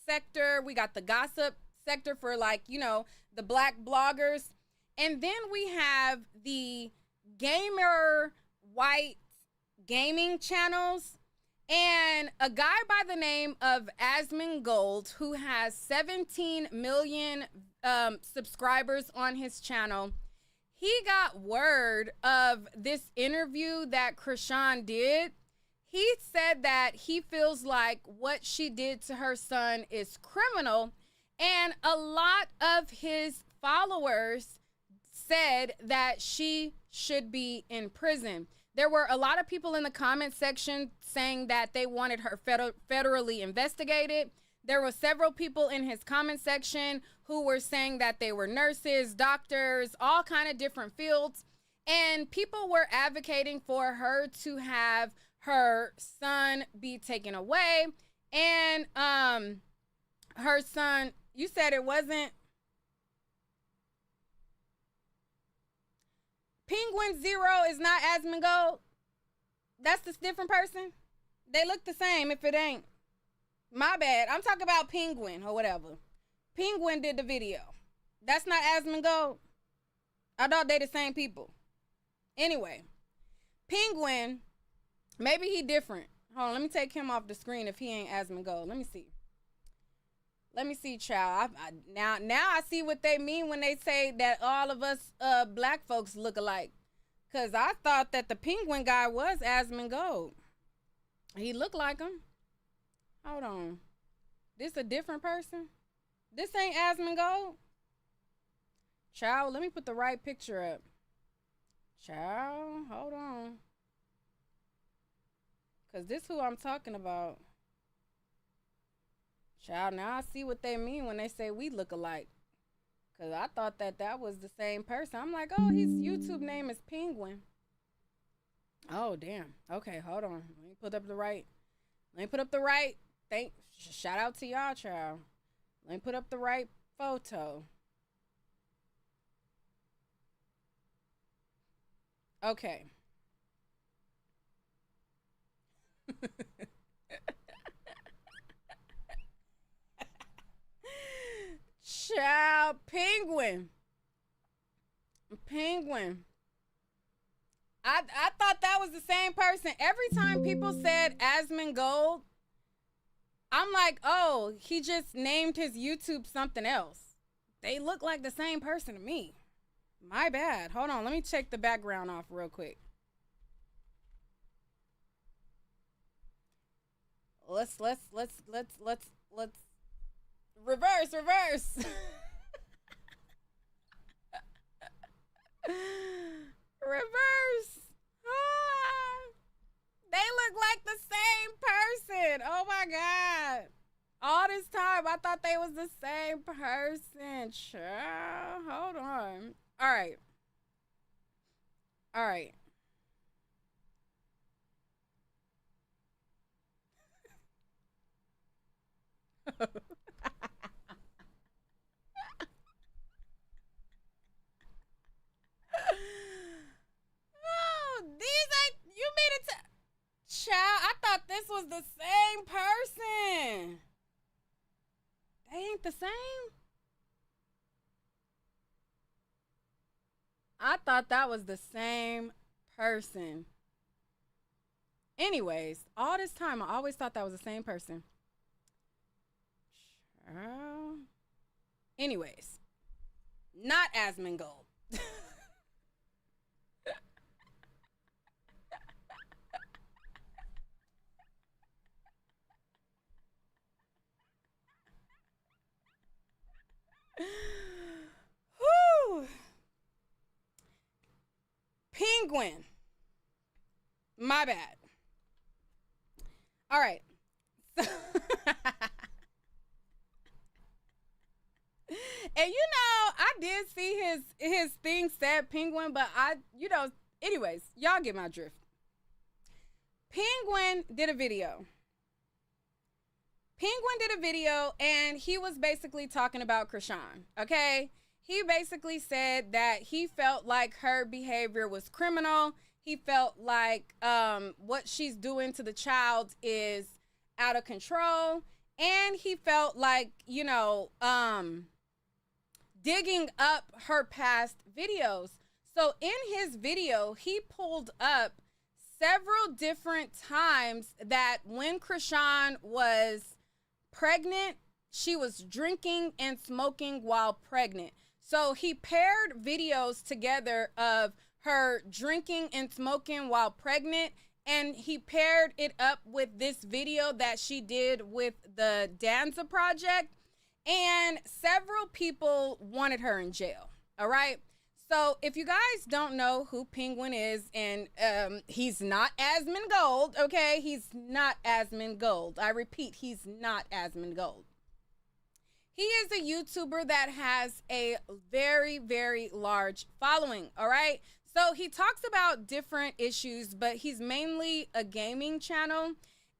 sector, we got the gossip sector for, like, you know, the black bloggers, and then we have the gamer white gaming channels. And a guy by the name of Asmongold, who has 17 million subscribers on his channel, he got word of this interview that Chrisean did. He said that he feels like what she did to her son is criminal, and a lot of his followers said that she should be in prison. There were a lot of people in the comment section saying that they wanted her federally investigated. There were several people in his comment section who were saying that they were nurses, doctors, all kind of different fields. And people were advocating for her to have her son be taken away. And her son, you said it wasn't Penguin Zero is not Asmongold? That's the different person? They look the same if it ain't. My bad. I'm talking about Penguin or whatever. Penguin did the video. That's not Asmongold. I thought they the same people. Anyway, Penguin, maybe he different. Hold on, let me take him off the screen if he ain't Asmongold. Let me see. Let me see, child. Now I see what they mean when they say that all of us black folks look alike. Because I thought that the Penguin guy was Asmongold. He looked like him. Hold on. This a different person? This ain't Asmongold? Child, let me put the right picture up. Child, hold on. Because this who I'm talking about. Child, now I see what they mean when they say we look alike. Because I thought that that was the same person. I'm like, oh, his YouTube name is Penguin. Oh, damn. Okay, hold on. Let me put up the right. Shout out to y'all, child. Let me put up the right photo. Okay. Child, Penguin. I thought that was the same person. Every time people said Asmongold, I'm like, oh, he just named his YouTube something else. They look like the same person to me. My bad. Hold on, let me check the background off real quick. Let's reverse. Reverse. They look like the same person. Oh my God. All this time I thought they was the same person. Child, hold on. All right. Oh, these ain't, you mean it to, child, I thought this was the same person. They ain't the same? I thought that was the same person. Anyways, all this time I always thought that was the same person. Anyways, not Asmongold. Whew. Penguin. My bad. All right. And you know, I did see his thing said Penguin, but anyways, y'all get my drift. Penguin did a video. And he was basically talking about Krishan, okay? He basically said that he felt like her behavior was criminal. He felt like what she's doing to the child is out of control. And he felt like, digging up her past videos. So in his video, he pulled up several different times that when Krishan was pregnant, she was drinking and smoking while pregnant. So he paired videos together of her drinking and smoking while pregnant, and he paired it up with this video that she did with the Danza Project, and several people wanted her in jail. All right. So if you guys don't know who Penguin is, and he's not Asmongold, okay? He's not Asmongold. I repeat, he's not Asmongold. He is a YouTuber that has a very, very large following, all right? So he talks about different issues, but he's mainly a gaming channel,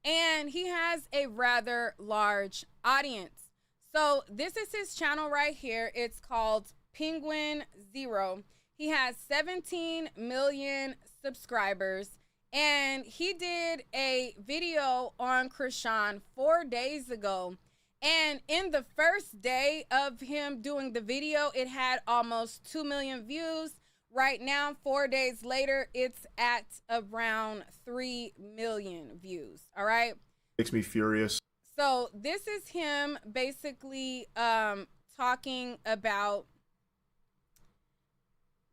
and he has a rather large audience. So this is his channel right here. It's called Penguin Zero. He has 17 million subscribers, And he did a video on Krishan 4 days ago. And in the first day of him doing the video, it had almost 2 million views. Right now, 4 days later, it's at around 3 million views. All right. Makes me furious. So this is him basically talking about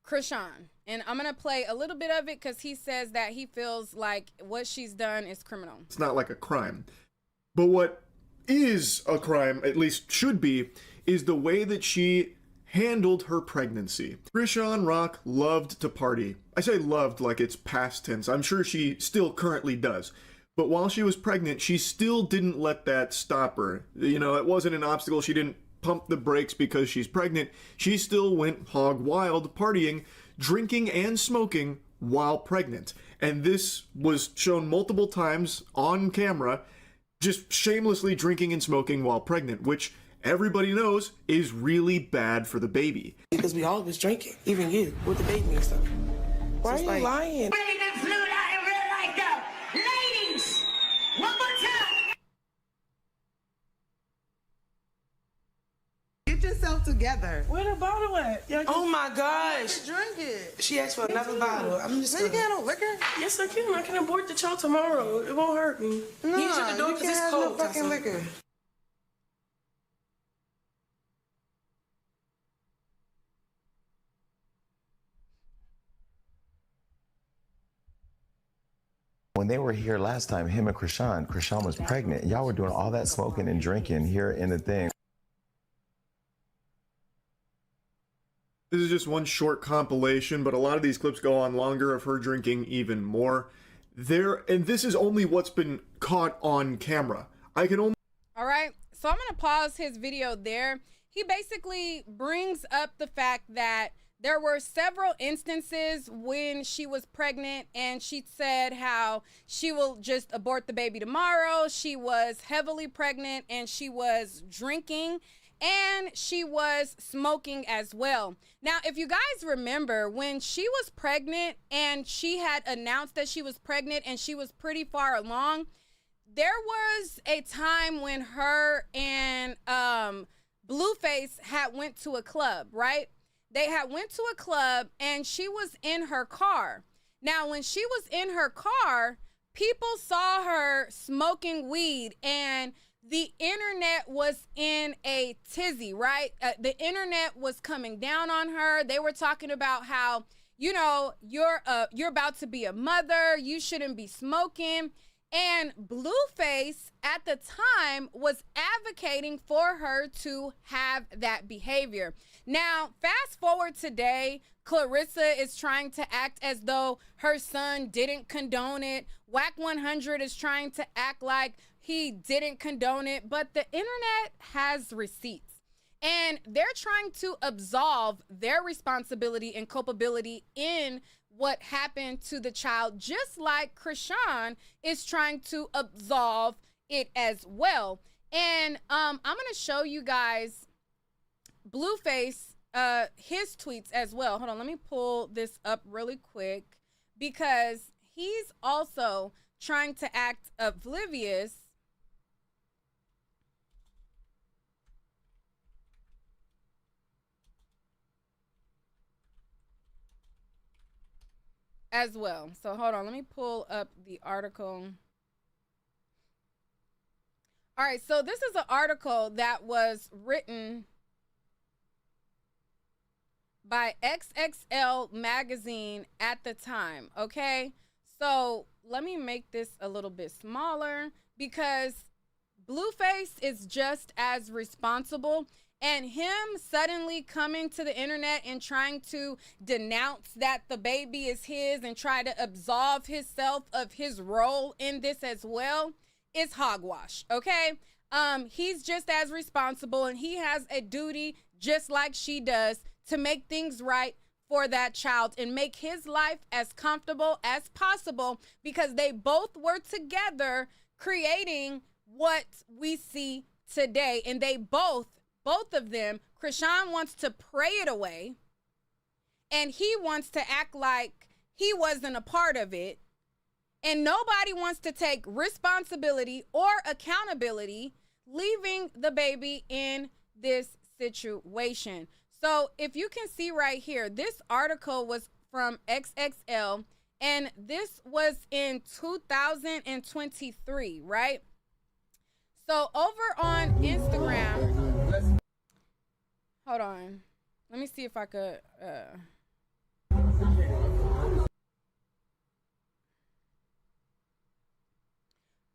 Krishan. And I'm going to play a little bit of it because he says that he feels like what she's done is criminal. It's not like a crime. But what is a crime, at least should be, is the way that she handled her pregnancy. Krishan Rock loved to party. I say loved like it's past tense. I'm sure she still currently does. But while she was pregnant, she still didn't let that stop her. You know, it wasn't an obstacle. She didn't pump the brakes because she's pregnant. She still went hog wild partying, drinking and smoking while pregnant. And this was shown multiple times on camera, just shamelessly drinking and smoking while pregnant, which everybody knows is really bad for the baby. Because we all was drinking, even you, with the baby and stuff. Why are you lying? Ladies, one more time. Get yourself together. Where the bottle at? Oh my gosh. Drink it. She asked for another bottle. I'm just You can't have no liquor. Yes, I can. I can abort the child tomorrow. It won't hurt me. No, you shut the door you because can't it's have cold. no fucking liquor. When they were here last time, him and Krishan was pregnant. Y'all were doing all that smoking and drinking here in the thing. This is just one short compilation, but a lot of these clips go on longer of her drinking even more. And this is only what's been caught on camera. I can only... All right, so I'm going to pause his video there. He basically brings up the fact that there were several instances when she was pregnant and she said how she will just abort the baby tomorrow. She was heavily pregnant and she was drinking and she was smoking as well. Now, if you guys remember when she was pregnant and she had announced that she was pregnant and she was pretty far along, there was a time when her and Blueface had went to a club, right? They had went to a club and she was in her car. Now, when she was in her car, people saw her smoking weed and the internet was in a tizzy, right? The internet was coming down on her. They were talking about how, you know, you're about to be a mother. You shouldn't be smoking. And Blueface at the time was advocating for her to have that behavior. Now, fast forward today, Clarissa is trying to act as though her son didn't condone it. Whack 100 is trying to act like he didn't condone it, but the internet has receipts. And they're trying to absolve their responsibility and culpability in what happened to the child, just like Krishan is trying to absolve it as well. And I'm going to show you guys Blueface, his tweets as well. Hold on, let me pull this up really quick because he's also trying to act oblivious as well. So hold on, let me pull up the article. All right, so this is an article that was written by XXL magazine at the time, okay? So let me make this a little bit smaller because Blueface is just as responsible. And him suddenly coming to the internet and trying to denounce that the baby is his and try to absolve himself of his role in this as well is hogwash, okay? He's just as responsible and he has a duty just like she does to make things right for that child and make his life as comfortable as possible because they both were together creating what we see today. And they both of them, Krishan wants to pray it away and he wants to act like he wasn't a part of it. And nobody wants to take responsibility or accountability, leaving the baby in this situation. So if you can see right here, this article was from XXL, and this was in 2023, right? So over on Instagram, hold on. Let me see if I could.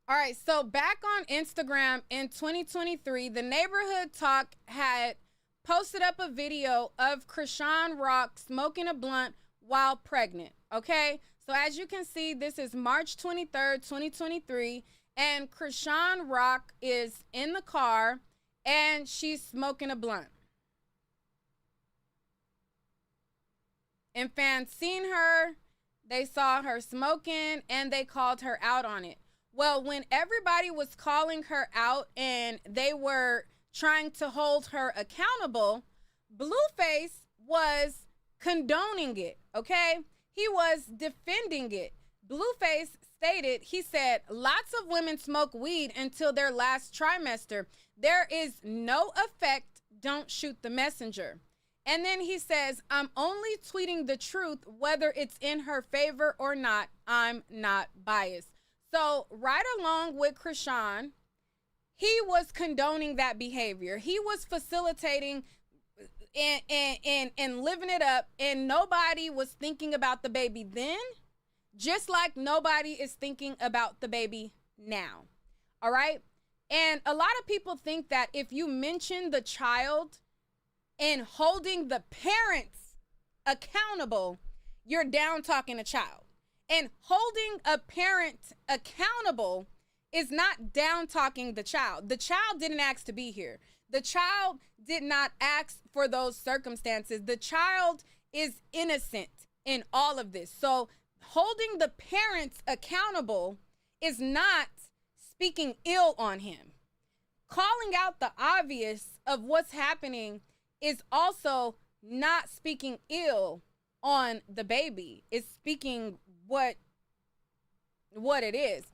All right, so back on Instagram in 2023, the Neighborhood Talk had posted up a video of Krishan Rock smoking a blunt while pregnant, okay? So as you can see, this is March 23rd, 2023, and Krishan Rock is in the car, and she's smoking a blunt. And fans seen her, they saw her smoking, and they called her out on it. Well, when everybody was calling her out and they were trying to hold her accountable, Blueface was condoning it, okay? He was defending it. Blueface stated, he said, lots of women smoke weed until their last trimester. There is no effect. Don't shoot the messenger. And then he says, I'm only tweeting the truth, whether it's in her favor or not. I'm not biased. So right along with Krishan, he was condoning that behavior. He was facilitating and living it up, and nobody was thinking about the baby then, just like nobody is thinking about the baby now. All right? And a lot of people think that if you mention the child and holding the parents accountable, you're down talking a child. And holding a parent accountable is not down talking the child. The child didn't ask to be here. The child did not ask for those circumstances. The child is innocent in all of this. So holding the parents accountable is not speaking ill on him. Calling out the obvious of what's happening is also not speaking ill on the baby. It's speaking what it is.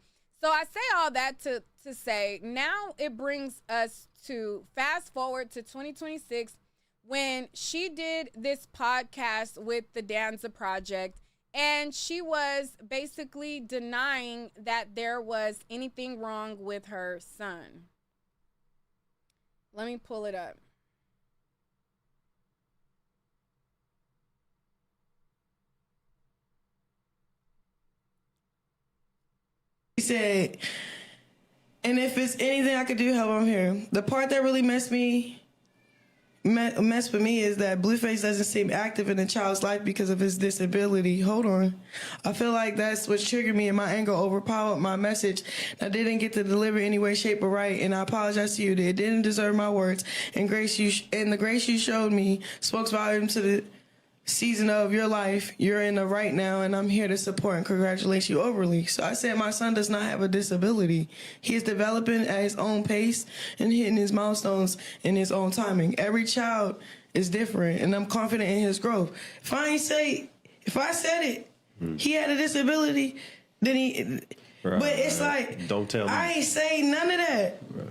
So I say all that to say, now it brings us to fast forward to 2026, when she did this podcast with the Danza Project, and she was basically denying that there was anything wrong with her son. Let me pull it up. He said, and if it's anything I could do, help, I'm here. The part that really messed with me is that Blueface doesn't seem active in the child's life because of his disability. Hold on. I feel like that's what triggered me, and my anger overpowered my message. I didn't get to deliver any way, shape, or right, and I apologize to you. It didn't deserve my words, and the grace you showed me spoke volumes to the season of your life. You're in the right now, and I'm here to support and congratulate you overly. So I said my son does not have a disability. He is developing at his own pace and hitting his milestones in his own timing. Every child is different, and I'm confident in his growth. If I said it, he had a disability, then he... Right, but it's like, don't tell me. I ain't say none of that. Right.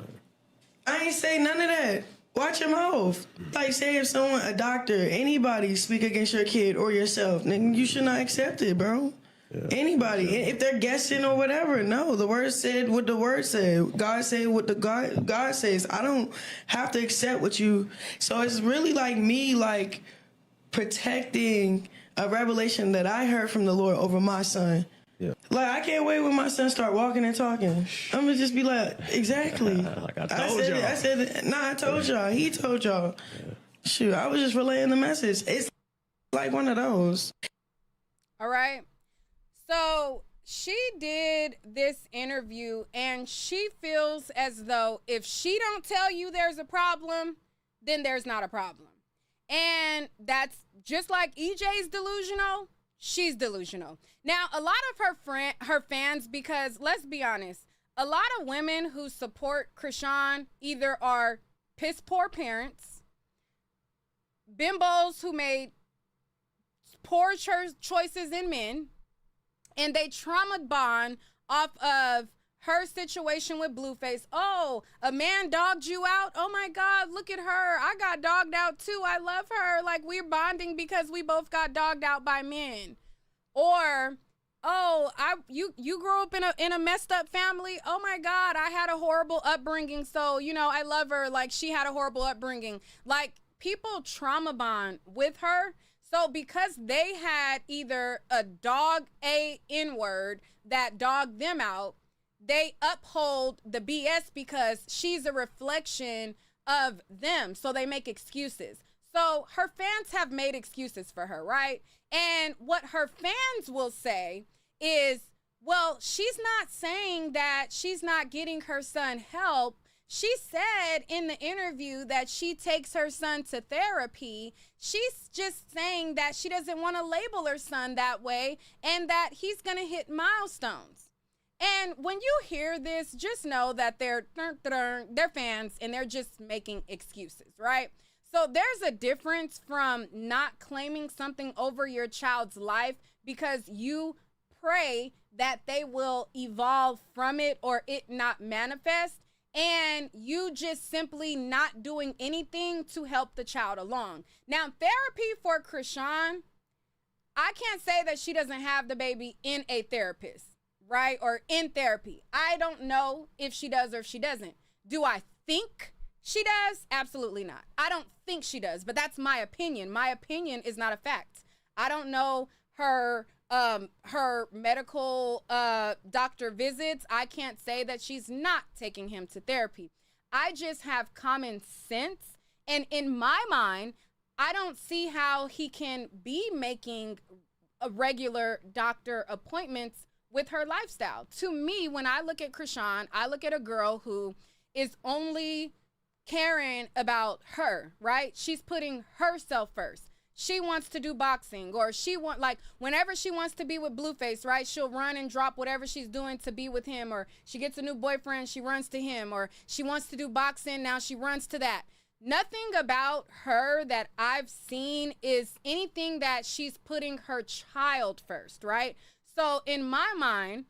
I ain't say none of that. Watch your mouth. Like, say if someone, a doctor, anybody speak against your kid or yourself, then you should not accept it, bro. Yeah, anybody. Sure. If they're guessing or whatever, no. The word said what the word said. God said what the God says. I don't have to accept what you... So it's really like me, like, protecting a revelation that I heard from the Lord over my son. Yeah. Like, I can't wait when my son start walking and talking. I'm gonna just be like, exactly. Like I told y'all. I told y'all. He told y'all. Yeah. Shoot, I was just relaying the message. It's like one of those. All right. So she did this interview, and she feels as though if she don't tell you there's a problem, then there's not a problem. And that's just like EJ's delusional. She's delusional. Now, a lot of her fans, because let's be honest, a lot of women who support Krishan either are piss poor parents, bimbos who made poor choices in men, And they trauma bond off of her situation with Blueface. Oh, a man dogged you out? Oh my God, look at her. I got dogged out too. I love her. Like, we're bonding because we both got dogged out by men. Or, oh, you grew up in a messed up family. Oh my God, I had a horrible upbringing. So, I love her. Like, she had a horrible upbringing. Like, people trauma bond with her. So because they had either a dog a N-word that dogged them out, they uphold the BS because she's a reflection of them. So they make excuses. So her fans have made excuses for her, right? And what her fans will say is, well, she's not saying that she's not getting her son help. She said in the interview that she takes her son to therapy. She's just saying that she doesn't want to label her son that way and that he's going to hit milestones. And when you hear this, just know that they're fans and they're just making excuses, right? So there's a difference from not claiming something over your child's life because you pray that they will evolve from it or it not manifest, and you just simply not doing anything to help the child along. Now, therapy for Krishan, I can't say that she doesn't have the baby in a therapist, right? Or in therapy. I don't know if she does or if she doesn't. Do I think she does? Absolutely not. I don't think she does, but that's my opinion. My opinion is not a fact. I don't know her medical doctor visits. I can't say that she's not taking him to therapy. I just have common sense. And in my mind, I don't see how he can be making a regular doctor appointments with her lifestyle. To me, when I look at Krishan, I look at a girl who is only caring about her, right? She's putting herself first. She wants to do boxing, or whenever she wants to be with Blueface, right? She'll run and drop whatever she's doing to be with him, or she gets a new boyfriend, she runs to him, or she wants to do boxing, now she runs to that. Nothing about her that I've seen is anything that she's putting her child first, right? So in my mind,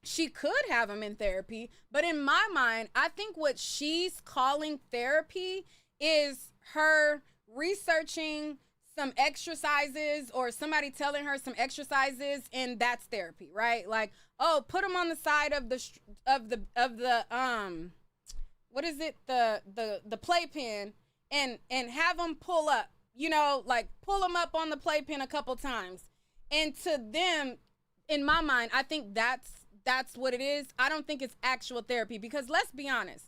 she could have him in therapy, but in my mind, I think what she's calling therapy is her researching some exercises or somebody telling her some exercises, and that's therapy, right? Like, oh, put him on the side of the what is it, the playpen, and have him pull up, like pull him up on the playpen a couple times. And to them, in my mind, I think that's what it is. I don't think it's actual therapy, because let's be honest,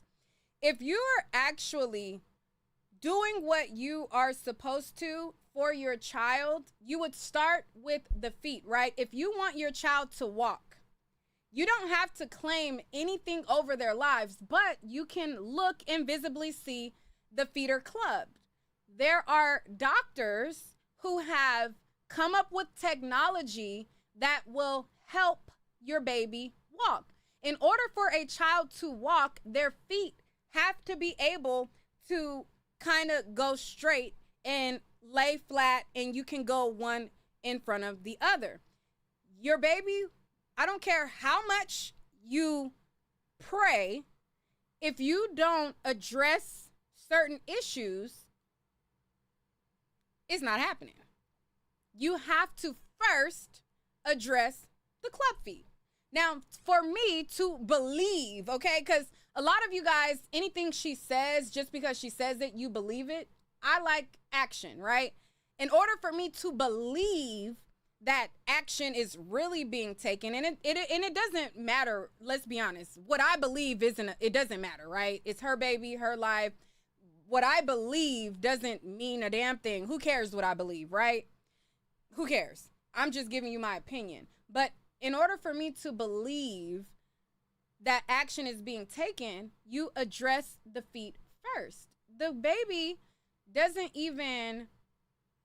if you are actually doing what you are supposed to for your child, you would start with the feet, right? If you want your child to walk, you don't have to claim anything over their lives, but you can look and visibly see the feet are clubbed. There are doctors who have come up with technology that will help your baby walk. In order for a child to walk, their feet have to be able to kind of go straight and lay flat, and you can go one in front of the other. Your baby, I don't care how much you pray, if you don't address certain issues, it's not happening. You have to first address the club feet. Now, for me to believe, okay, because a lot of you guys, anything she says, just because she says it, you believe it. I like action, right? In order for me to believe that action is really being taken, and it doesn't matter, let's be honest. What I believe it doesn't matter, right? It's her baby, her life. What I believe doesn't mean a damn thing. Who cares what I believe, right? Who cares? I'm just giving you my opinion. But in order for me to believe that action is being taken, you address the feet first. The baby doesn't even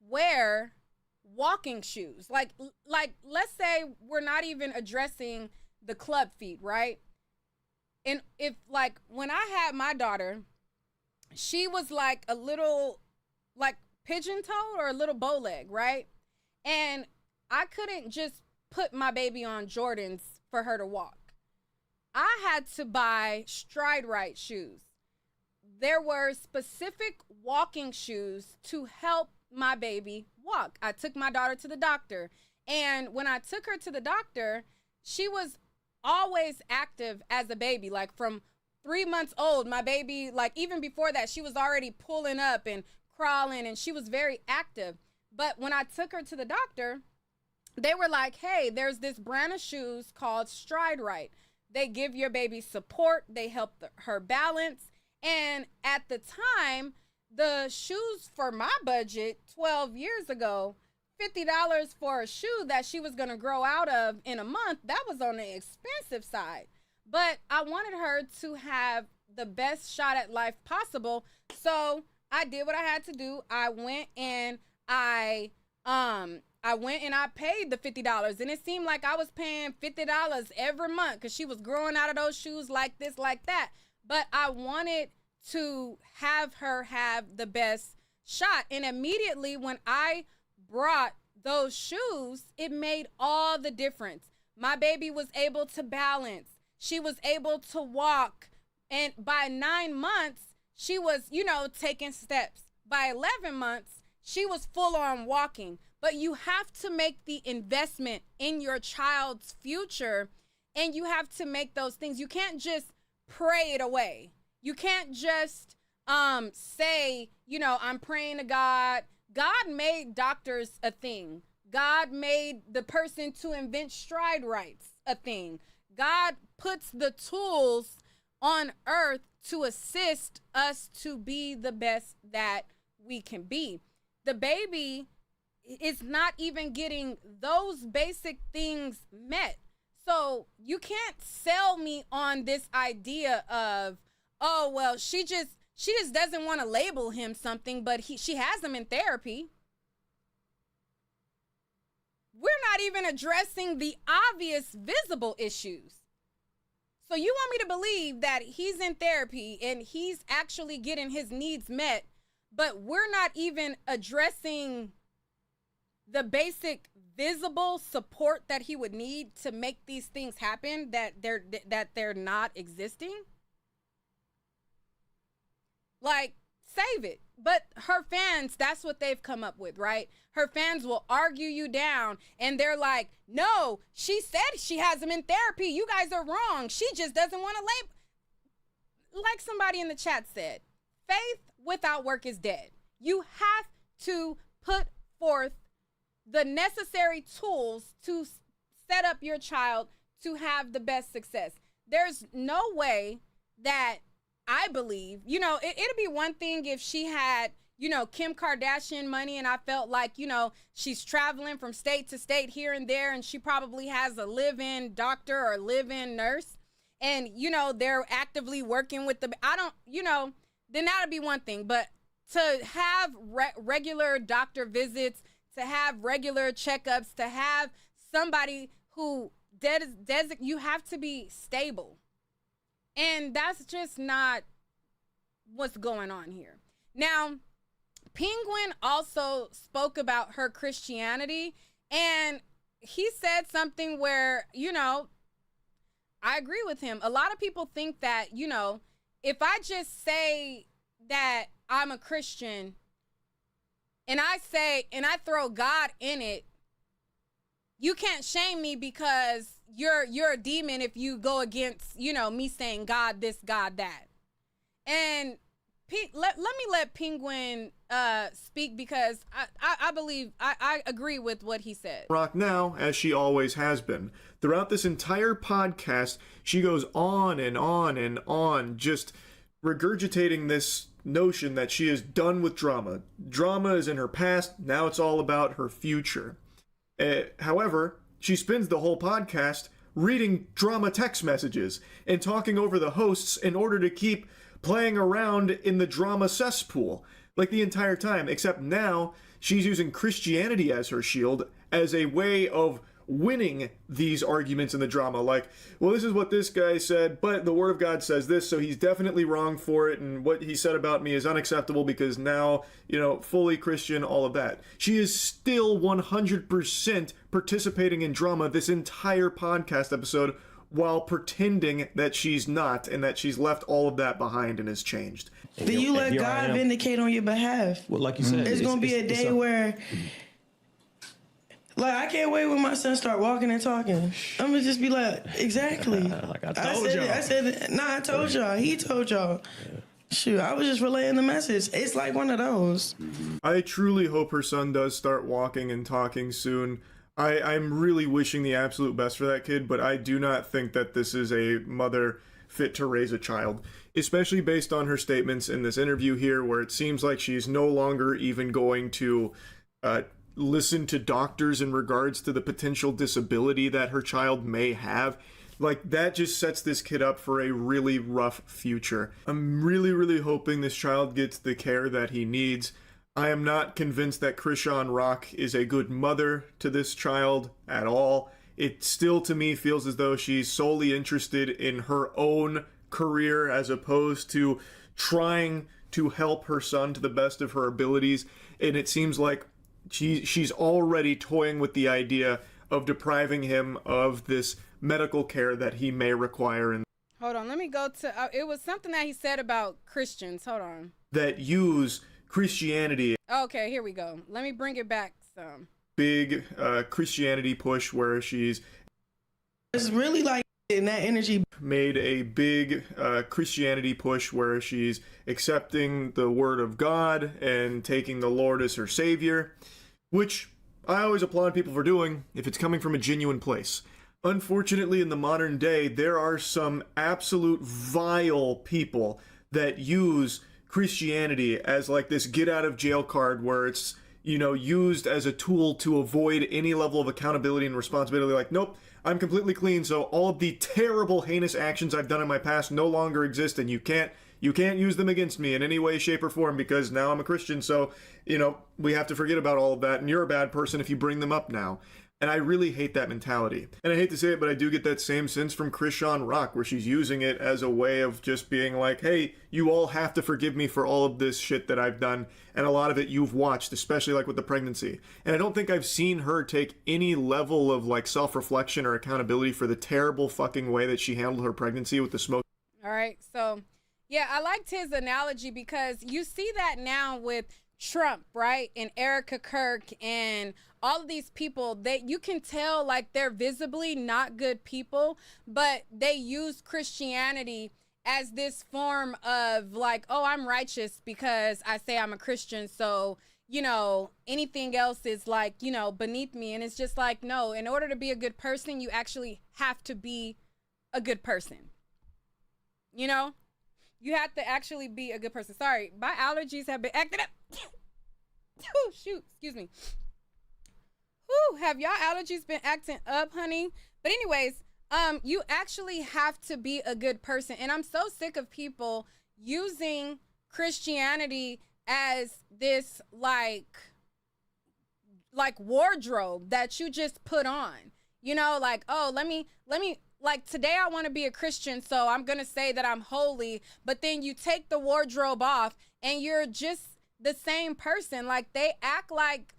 wear walking shoes. Like let's say we're not even addressing the club feet, right? And if, like, when I had my daughter, she was like a little like pigeon-toed or a little bow leg, right? And I couldn't just put my baby on Jordans for her to walk. I had to buy Stride Right shoes. There were specific walking shoes to help my baby walk. I took my daughter to the doctor, and when I took her to the doctor, she was always active as a baby. Like from 3 months old, my baby, like even before that, she was already pulling up and crawling, and she was very active. But when I took her to the doctor, they were like, hey, there's this brand of shoes called Stride Right. They give your baby support. They help her balance. And at the time, the shoes for my budget 12 years ago, $50 for a shoe that she was going to grow out of in a month, that was on the expensive side. But I wanted her to have the best shot at life possible. So I did what I had to do. I went and I paid the $50, and it seemed like I was paying $50 every month because she was growing out of those shoes like this, like that. But I wanted to have her have the best shot. And immediately when I brought those shoes, it made all the difference. My baby was able to balance. She was able to walk. And by 9 months, she was, taking steps. By 11 months, she was full on walking. But you have to make the investment in your child's future, and you have to make those things. You can't just pray it away. You can't just say, I'm praying to God. God made doctors a thing. God made the person to invent Stride Rights a thing. God puts the tools on earth to assist us to be the best that we can be. The baby is not even getting those basic things met. So you can't sell me on this idea of, oh, well, she just doesn't want to label him something, but she has him in therapy. We're not even addressing the obvious visible issues. So you want me to believe that he's in therapy and he's actually getting his needs met, but we're not even addressing the basic visible support that he would need to make these things happen, that they're not existing? Like, save it. But her fans, that's what they've come up with, right? Her fans will argue you down, and they're like, no, she said she has him in therapy. You guys are wrong. She just doesn't want to label. Like somebody in the chat said, faith without work is dead. You have to put forth the necessary tools to set up your child to have the best success. There's no way that I believe, it'd be one thing if she had, Kim Kardashian money, and I felt like, she's traveling from state to state here and there, and she probably has a live-in doctor or live-in nurse, and, they're actively working with then that'd be one thing. But to have regular doctor visits, to have regular checkups, to have somebody who you have to be stable. And that's just not what's going on here. Now, Penguin also spoke about her Christianity, and he said something where, I agree with him. A lot of people think that, if I just say that I'm a Christian and I throw God in it, you can't shame me because you're a demon if you go against, me saying God this, God that. And let me let Penguin speak, because I believe I agree with what he said. Rock now, as she always has been. Throughout this entire podcast, she goes on and on and on, just regurgitating this notion that she is done with drama. Drama is in her past, now it's all about her future. However, she spends the whole podcast reading drama text messages and talking over the hosts in order to keep playing around in the drama cesspool, like the entire time, except now she's using Christianity as her shield, as a way of winning these arguments in the drama. Like, well, this is what this guy said, but the Word of God says this, so he's definitely wrong for it, and what he said about me is unacceptable because now, fully Christian, all of that. She is still 100% participating in drama this entire podcast episode while pretending that she's not and that she's left all of that behind and has changed. Then you let God vindicate on your behalf. Well, like you said, it's going to be a day where... Like, I can't wait when my son start walking and talking. I'm going to just be like, exactly. Like I told y'all. I told y'all. He told y'all. Yeah. Shoot, I was just relaying the message. It's like one of those. I truly hope her son does start walking and talking soon. I'm really wishing the absolute best for that kid, but I do not think that this is a mother fit to raise a child, especially based on her statements in this interview here, where it seems like she's no longer even going to listen to doctors in regards to the potential disability that her child may have. Like, that just sets this kid up for a really rough future. I'm really, really hoping this child gets the care that he needs. I am not convinced that Krishan Rock is a good mother to this child at all. It still, to me, feels as though she's solely interested in her own career as opposed to trying to help her son to the best of her abilities. And it seems like she's already toying with the idea of depriving him of this medical care that he may require. Hold on, let me go to, it was something that he said about Christians. Hold on. That use Christianity. Okay, here we go. Let me bring it back some. Big Christianity push where she's... It's really like in that energy. Made a big Christianity push where she's accepting the word of God and taking the Lord as her savior, which I always applaud people for doing if it's coming from a genuine place. Unfortunately, in the modern day, there are some absolute vile people that use Christianity as like this get out of jail card where it's, used as a tool to avoid any level of accountability and responsibility. Like, nope, I'm completely clean, so all of the terrible, heinous actions I've done in my past no longer exist, and you can't use them against me in any way, shape, or form because now I'm a Christian, so, we have to forget about all of that, and you're a bad person if you bring them up now. And I really hate that mentality. And I hate to say it, but I do get that same sense from Krishan Rock, where she's using it as a way of just being like, hey, you all have to forgive me for all of this shit that I've done. And a lot of it you've watched, especially like with the pregnancy. And I don't think I've seen her take any level of like self-reflection or accountability for the terrible fucking way that she handled her pregnancy with the smoke. All right. So, yeah, I liked his analogy because you see that now with Trump, right? And Erica Kirk and all of these people that you can tell like they're visibly not good people, but they use Christianity as this form of like, oh, I'm righteous because I say I'm a Christian. So, anything else is like, beneath me. And it's just like, no, in order to be a good person, you actually have to be a good person. You have to actually be a good person. Sorry, my allergies have been acting up. Oh, shoot, excuse me. Whew, have y'all allergies been acting up, honey? But anyways, you actually have to be a good person. And I'm so sick of people using Christianity as this like wardrobe that you just put on. Like, oh, let me like today I want to be a Christian, so I'm going to say that I'm holy, but then you take the wardrobe off and you're just the same person. Like they act like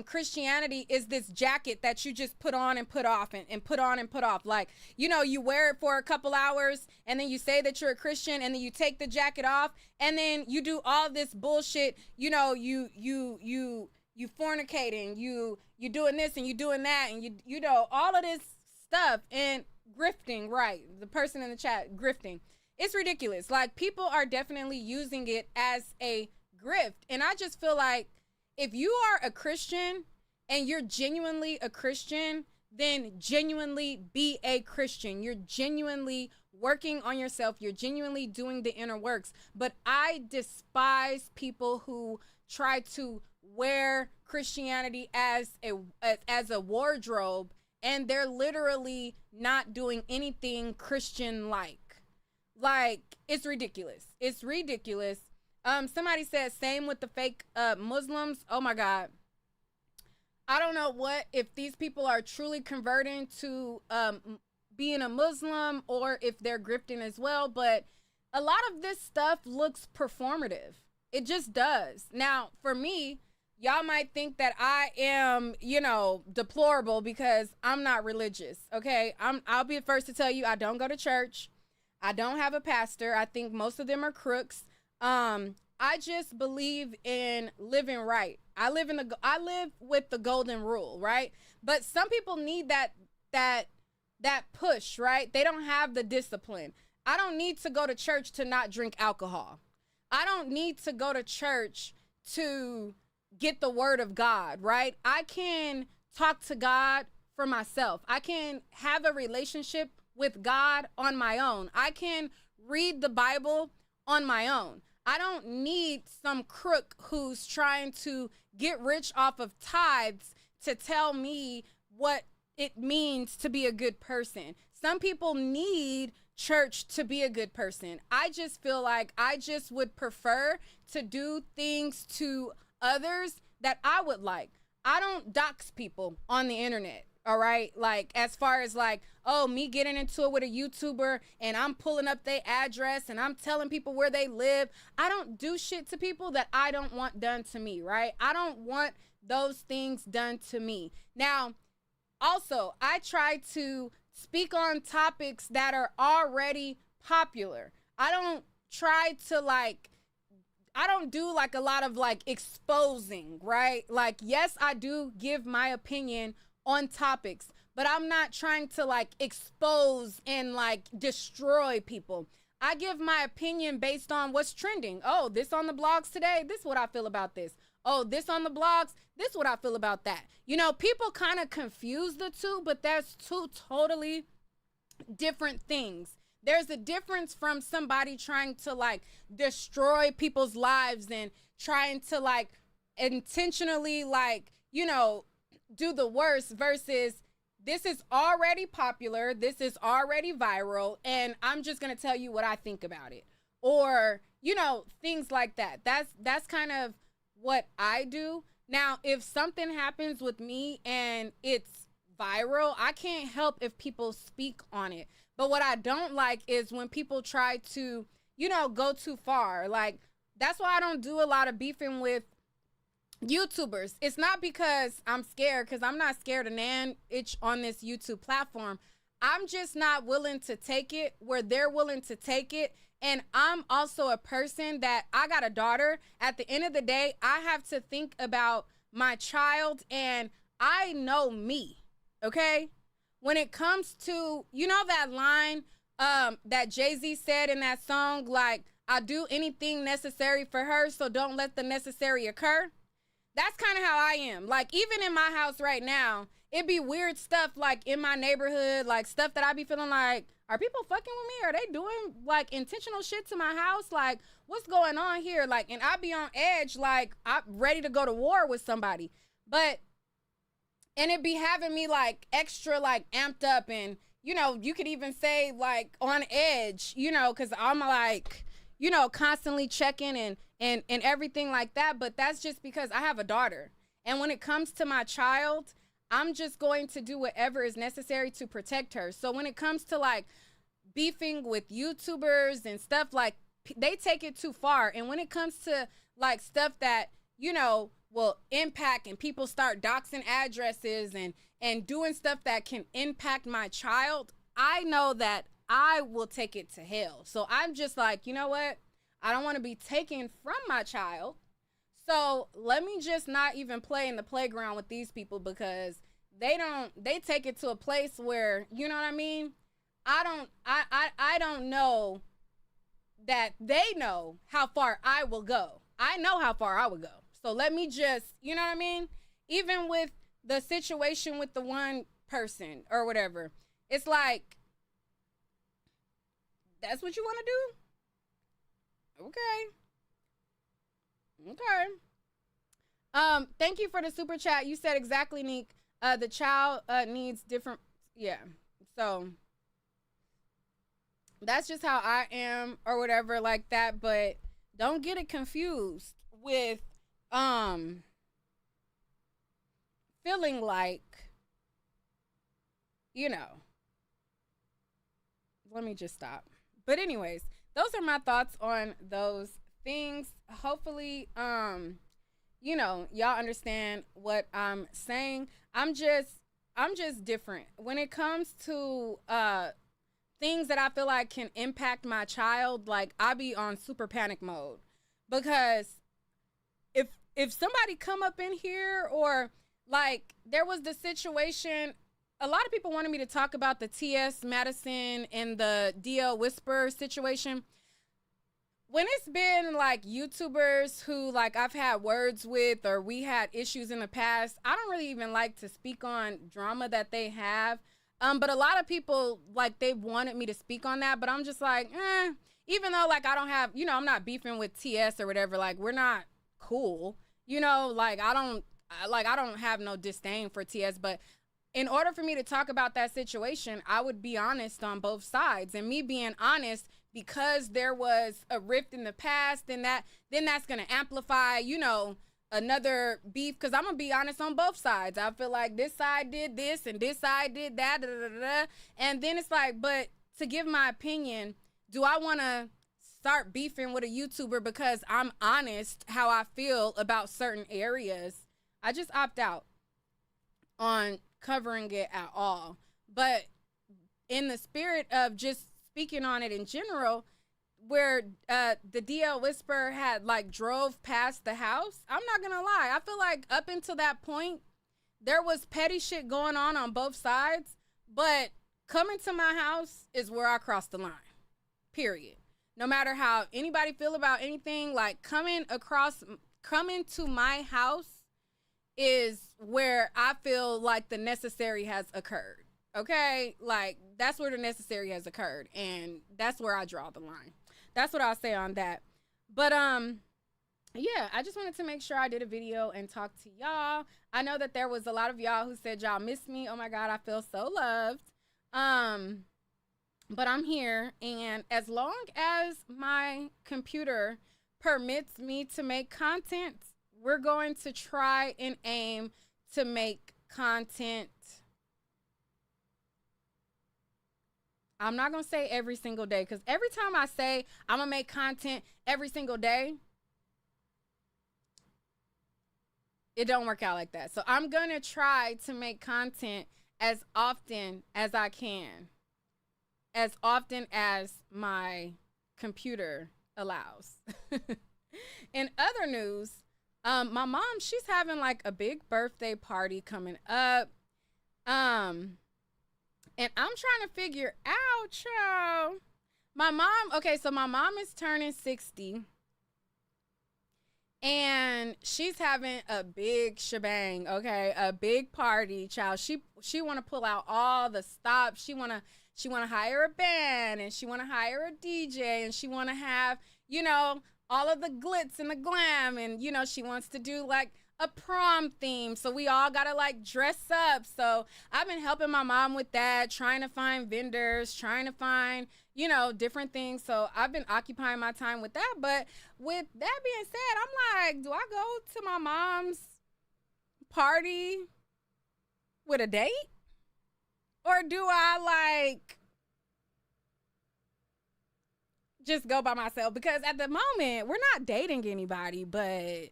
Christianity is this jacket that you just put on and put off and put on and put off. Like, you wear it for a couple hours and then you say that you're a Christian and then you take the jacket off and then you do all this bullshit. You fornicating, you doing this and you doing that and you all of this stuff and grifting, right? The person in the chat, grifting. It's ridiculous. Like people are definitely using it as a grift. And I just feel like if you are a Christian and you're genuinely a Christian, then genuinely be a Christian. You're genuinely working on yourself. You're genuinely doing the inner works. But I despise people who try to wear Christianity as a wardrobe and they're literally not doing anything Christian-like. Like, it's ridiculous. It's ridiculous. Somebody said same with the fake Muslims. Oh my God. I don't know if these people are truly converting to being a Muslim or if they're grifting as well, but a lot of this stuff looks performative. It just does. Now, for me, y'all might think that I am, deplorable because I'm not religious, okay? I'll be the first to tell you I don't go to church. I don't have a pastor. I think most of them are crooks. I just believe in living right. I live with the golden rule, right? But some people need that push, right? They don't have the discipline. I don't need to go to church to not drink alcohol. I don't need to go to church to get the word of God, right? I can talk to God for myself. I can have a relationship with God on my own. I can read the Bible on my own. I don't need some crook who's trying to get rich off of tithes to tell me what it means to be a good person. Some people need church to be a good person. I just feel like I just would prefer to do things to others that I would like. I don't dox people on the internet. All right. Like, as far as like, oh, me getting into it with a YouTuber and I'm pulling up their address and I'm telling people where they live. I don't do shit to people that I don't want done to me. Right. I don't want those things done to me. Now, also, I try to speak on topics that are already popular. I don't try to I don't do like a lot of like exposing, right? Like, yes, I do give my opinion on topics, but I'm not trying to like expose and like destroy people. I give my opinion based on what's trending. Oh, this on the blogs today, this is what I feel about this. Oh, this on the blogs, this is what I feel about that. People kind of confuse the two, but that's two totally different things. There's a difference from somebody trying to like destroy people's lives and trying to like intentionally do the worst versus this is already popular, this is already viral, and I'm just gonna tell you what I think about it. Or, things like that. That's kind of what I do. Now, if something happens with me and it's viral, I can't help if people speak on it. But what I don't like is when people try to, go too far. Like, that's why I don't do a lot of beefing with YouTubers. It's not because I'm scared, because I'm not scared of nan itch on this YouTube platform. I'm just not willing to take it where they're willing to take it. And I'm also a person that I got a daughter. At the end of the day, I have to think about my child, and I know me, okay? When it comes to, that line that Jay-Z said in that song, like, I'll do anything necessary for her, so don't let the necessary occur. That's kind of how I am. Like, even in my house right now, it be weird stuff, like, in my neighborhood, like, stuff that I be feeling like, are people fucking with me? Are they doing, like, intentional shit to my house? Like, what's going on here? Like, and I be on edge, like, I'm ready to go to war with somebody. And it be having me, like, extra, like, amped up. And, you could even say, like, on edge, because I'm, like, constantly checking and everything like that. But that's just because I have a daughter. And when it comes to my child, I'm just going to do whatever is necessary to protect her. So when it comes to like beefing with YouTubers and stuff, like they take it too far. And when it comes to like stuff that, will impact and people start doxing addresses and doing stuff that can impact my child, I know that I will take it to hell. So I'm just like, you know what? I don't want to be taken from my child. So let me just not even play in the playground with these people, because they take it to a place where, you know what I mean? I don't know that they know how far I will go. I know how far I would go. So let me just, you know what I mean? Even with the situation with the one person or whatever, it's like, that's what you want to do? Okay. Thank you for the super chat. You said exactly, Nique. The child needs different. Yeah. So that's just how I am or whatever like that. But don't get it confused with feeling like, you know, let me just stop. But anyways, those are my thoughts on those things. Hopefully, you know, y'all understand what I'm saying. I'm just different when it comes to things that I feel like can impact my child. Like, I be on super panic mode, because if somebody come up in here, or like there was the situation, a lot of people wanted me to talk about the T.S. Madison and the DL Whisper situation. When it's been like YouTubers who like I've had words with, or we had issues in the past, I don't really even like to speak on drama that they have. But a lot of people, like, they wanted me to speak on that, but I'm just like, even though like I don't have, you know, I'm not beefing with TS or whatever, like we're not cool, you know, like I don't have no disdain for TS, but in order for me to talk about that situation, I would be honest on both sides. And me being honest, because there was a rift in the past, then that's going to amplify, you know, another beef, because I'm going to be honest on both sides. I feel like this side did this and this side did that, and then it's like, but to give my opinion, do I want to start beefing with a YouTuber because I'm honest how I feel about certain areas? I just opt out on covering it at all. But in the spirit of just speaking on it in general, where the DL Whisper had like drove past the house, I'm not gonna lie, I feel like up until that point there was petty shit going on both sides, but coming to my house is where I crossed the line, period. No matter how anybody feel about anything, like coming to my house is where I feel like the necessary has occurred. Okay, like that's where the necessary has occurred, and that's where I draw the line. That's what I'll say on that. But yeah, I just wanted to make sure I did a video and talk to y'all. I know that there was a lot of y'all who said y'all miss me. Oh my God, I feel so loved. But I'm here, and as long as my computer permits me to make content, we're going to try and aim to make content. I'm not going to say every single day, because every time I say I'm going to make content every single day, it don't work out like that. So I'm going to try to make content as often as I can, as often as my computer allows. In other news, my mom, she's having like a big birthday party coming up. And I'm trying to figure out, child. My mom is turning 60. And she's having a big shebang, okay? A big party, child. She want to pull out all the stops. She want to hire a band, and she want to hire a DJ, and she want to have, you know, all of the glitz and the glam, and, you know, she wants to do like a prom theme, so we all gotta like dress up. So I've been helping my mom with that, trying to find vendors, trying to find, you know, different things. So I've been occupying my time with that. But with that being said, I'm like, do I go to my mom's party with a date, or do I like just go by myself? Because at the moment we're not dating anybody, but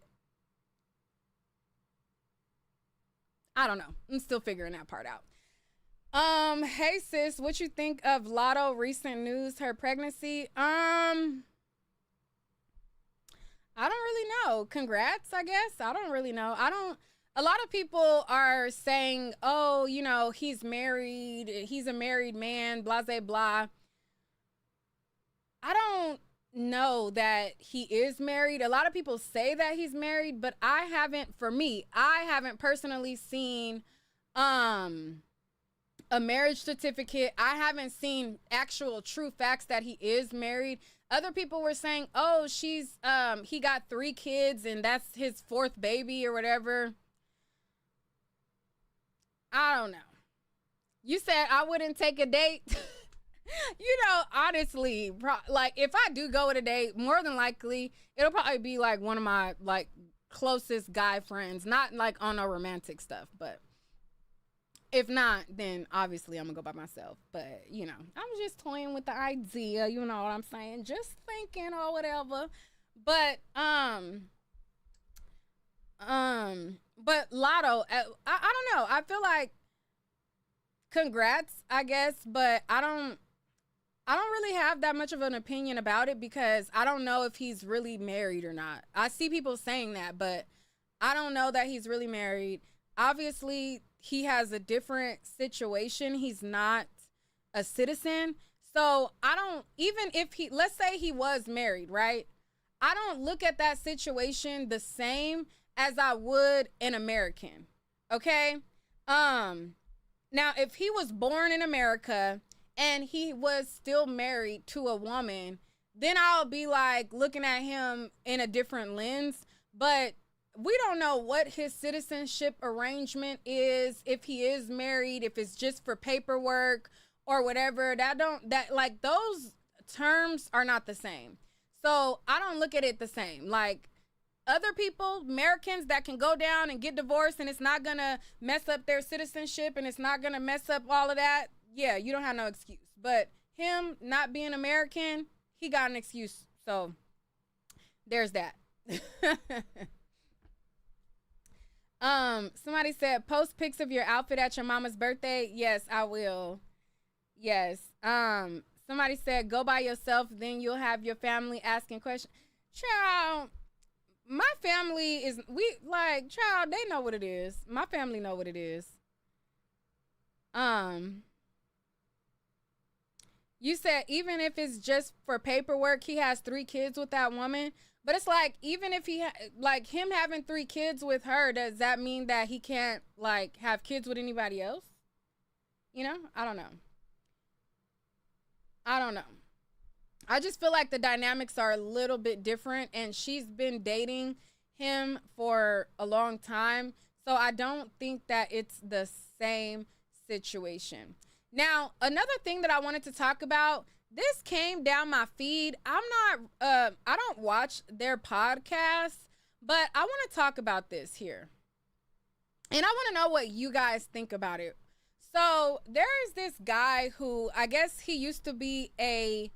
I don't know. I'm still figuring that part out. Hey sis, what you think of Lotto recent news, her pregnancy? I don't really know. Congrats, I guess. I don't really know. A lot of people are saying, oh, you know, he's married. He's a married man, blah, blah, blah. I don't know that he is married. A lot of people say that he's married, but I haven't personally seen a marriage certificate. I haven't seen actual true facts that he is married. Other people were saying, oh, he got 3 kids and that's his 4th baby or whatever. I don't know. You said I wouldn't take a date. You know, honestly, like if I do go on a date, more than likely it'll probably be like one of my like closest guy friends, not like on no romantic stuff, but if not, then obviously I'm gonna go by myself. But you know, I'm just toying with the idea, you know what I'm saying? Just thinking or whatever. But Lotto, I don't know. I feel like congrats, I guess, but I don't really have that much of an opinion about it because I don't know if he's really married or not. I see people saying that, but I don't know that he's really married. Obviously, he has a different situation. He's not a citizen. So I don't, even if he, let's say he was married, right? I don't look at that situation the same as I would an American. Okay? Now, if he was born in America and he was still married to a woman, then I'll be like looking at him in a different lens. But we don't know what his citizenship arrangement is, if he is married, if it's just for paperwork or whatever. Like those terms are not the same. So I don't look at it the same. Like other people, Americans that can go down and get divorced and it's not gonna mess up their citizenship and it's not gonna mess up all of that. Yeah, you don't have no excuse. But him not being American, he got an excuse. So there's that. Somebody said, post pics of your outfit at your mama's birthday. Yes, I will. Yes. Somebody said, go by yourself, then you'll have your family asking questions. Child, my family is, child, they know what it is. My family know what it is. You said, even if it's just for paperwork, he has 3 kids with that woman. But it's like, even if he, him having 3 kids with her, does that mean that he can't, have kids with anybody else? You know? I don't know. I just feel like the dynamics are a little bit different, and she's been dating him for a long time. So I don't think that it's the same situation. Now, another thing that I wanted to talk about, this came down my feed. I don't watch their podcasts, but I want to talk about this here. And I want to know what you guys think about it. So there is this guy who, I guess he used to be a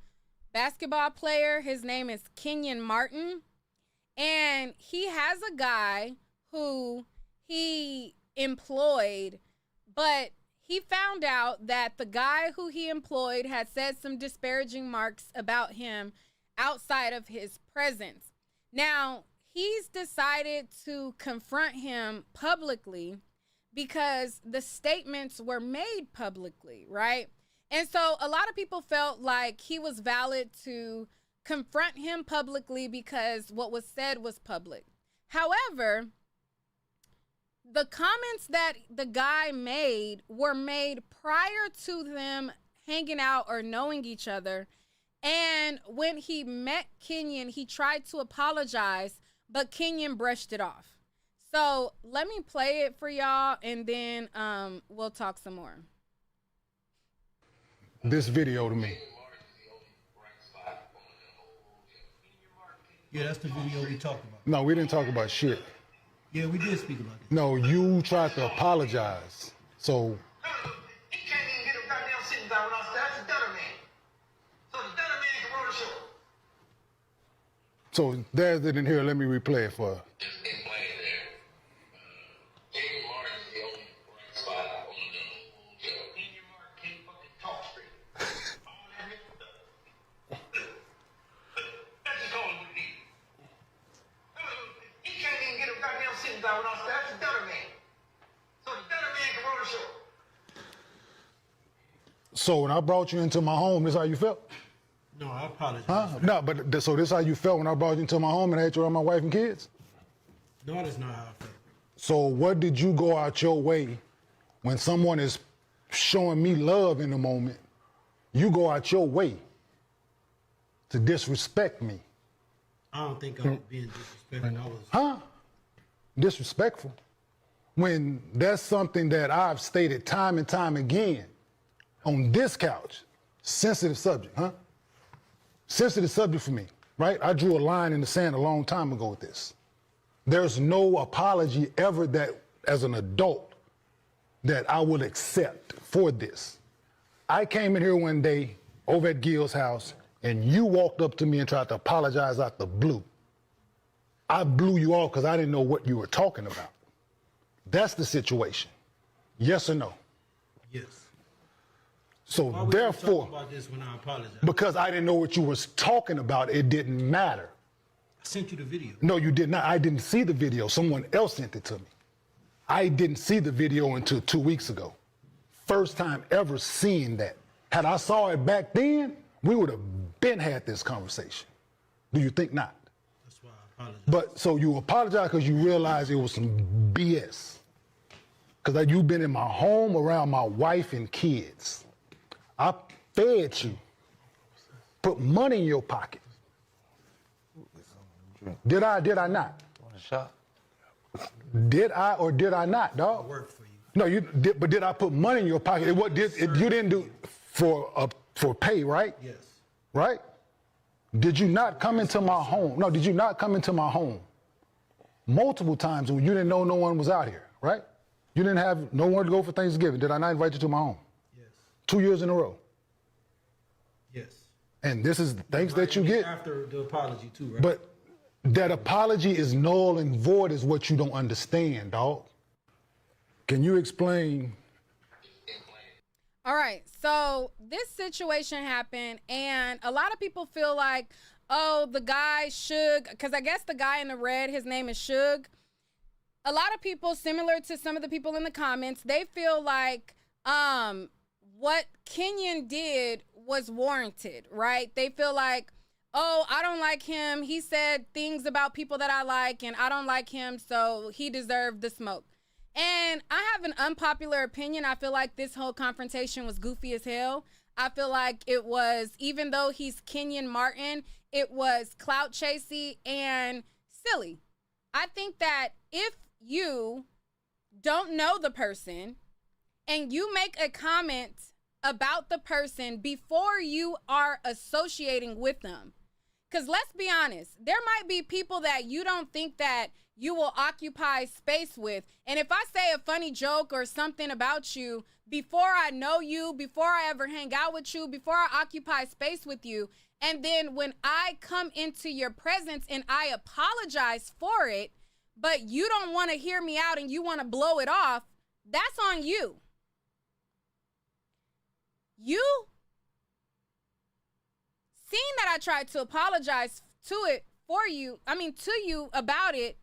basketball player. His name is Kenyon Martin. And he has a guy who he employed, but he found out that the guy who he employed had said some disparaging remarks about him outside of his presence. Now, he's decided to confront him publicly because the statements were made publicly, right? And so a lot of people felt like he was valid to confront him publicly because what was said was public. However, the comments that the guy made were made prior to them hanging out or knowing each other. And when he met Kenyon, he tried to apologize, but Kenyon brushed it off. So let me play it for y'all, and then we'll talk some more. This video to me. Yeah, that's the video we talked about. No, we didn't talk about shit. Yeah, we did speak about it. No, you tried to apologize. So. He can't even get a goddamn sitting down when I said that's a gutter man. So the gutter man can roll the show. So there's it in here. Let me replay it for her. So when I brought you into my home, this how you felt? No, I apologize. Huh? No, but so this how you felt when I brought you into my home and I had you around my wife and kids? No, that's not how I felt. So what did you go out your way when someone is showing me love in the moment? You go out your way to disrespect me. I don't think I was being disrespectful. I was. Huh? Disrespectful? When that's something that I've stated time and time again on this couch. Sensitive subject, huh? Sensitive subject for me, right? I drew a line in the sand a long time ago with this. There's no apology ever that, as an adult, that I would accept for this. I came in here one day over at Gil's house, and you walked up to me and tried to apologize out the blue. I blew you off because I didn't know what you were talking about. That's the situation. Yes or no? Yes. So Why would therefore, you talk about this when I apologize? because I didn't know what you was talking about, it didn't matter. I sent you the video. No, you did not. I didn't see the video. Someone else sent it to me. I didn't see the video until 2 weeks ago. First time ever seeing that. Had I saw it back then, we would have been had this conversation. Do you think not? That's why I apologize. But so you apologize because you realize it was some BS. Because you've been in my home around my wife and kids. I fed you, put money in your pocket. Did I or did I not? Did I or did I not, dog? I worked for you. No, you did, but did I put money in your pocket? You didn't do for pay, right? Yes. Right? Did you not come into my home? No, did you not come into my home multiple times when you didn't know no one was out here, right? You didn't have no one to go for Thanksgiving. Did I not invite you to my home? Yes. 2 years in a row. Yes. And this is things that you get. After the apology too, right? But that apology is null and void is what you don't understand, dog. Can you explain? All right, so this situation happened, and a lot of people feel like, oh, the guy Suge, because I guess the guy in the red, his name is Suge. A lot of people, similar to some of the people in the comments, they feel like what Kenyon did was warranted, right? They feel like, oh, I don't like him. He said things about people that I like, and I don't like him, so he deserved the smoke. And I have an unpopular opinion. I feel like this whole confrontation was goofy as hell. I feel like it was, even though he's Kenyon Martin, it was clout chasey and silly. I think that if you don't know the person and you make a comment about the person before you are associating with them, because let's be honest, there might be people that you don't think that you will occupy space with. And if I say a funny joke or something about you before I know you, before I ever hang out with you, before I occupy space with you, and then when I come into your presence and I apologize for it, but you don't want to hear me out and you want to blow it off, that's on you. You seeing that I tried to apologize to you about it,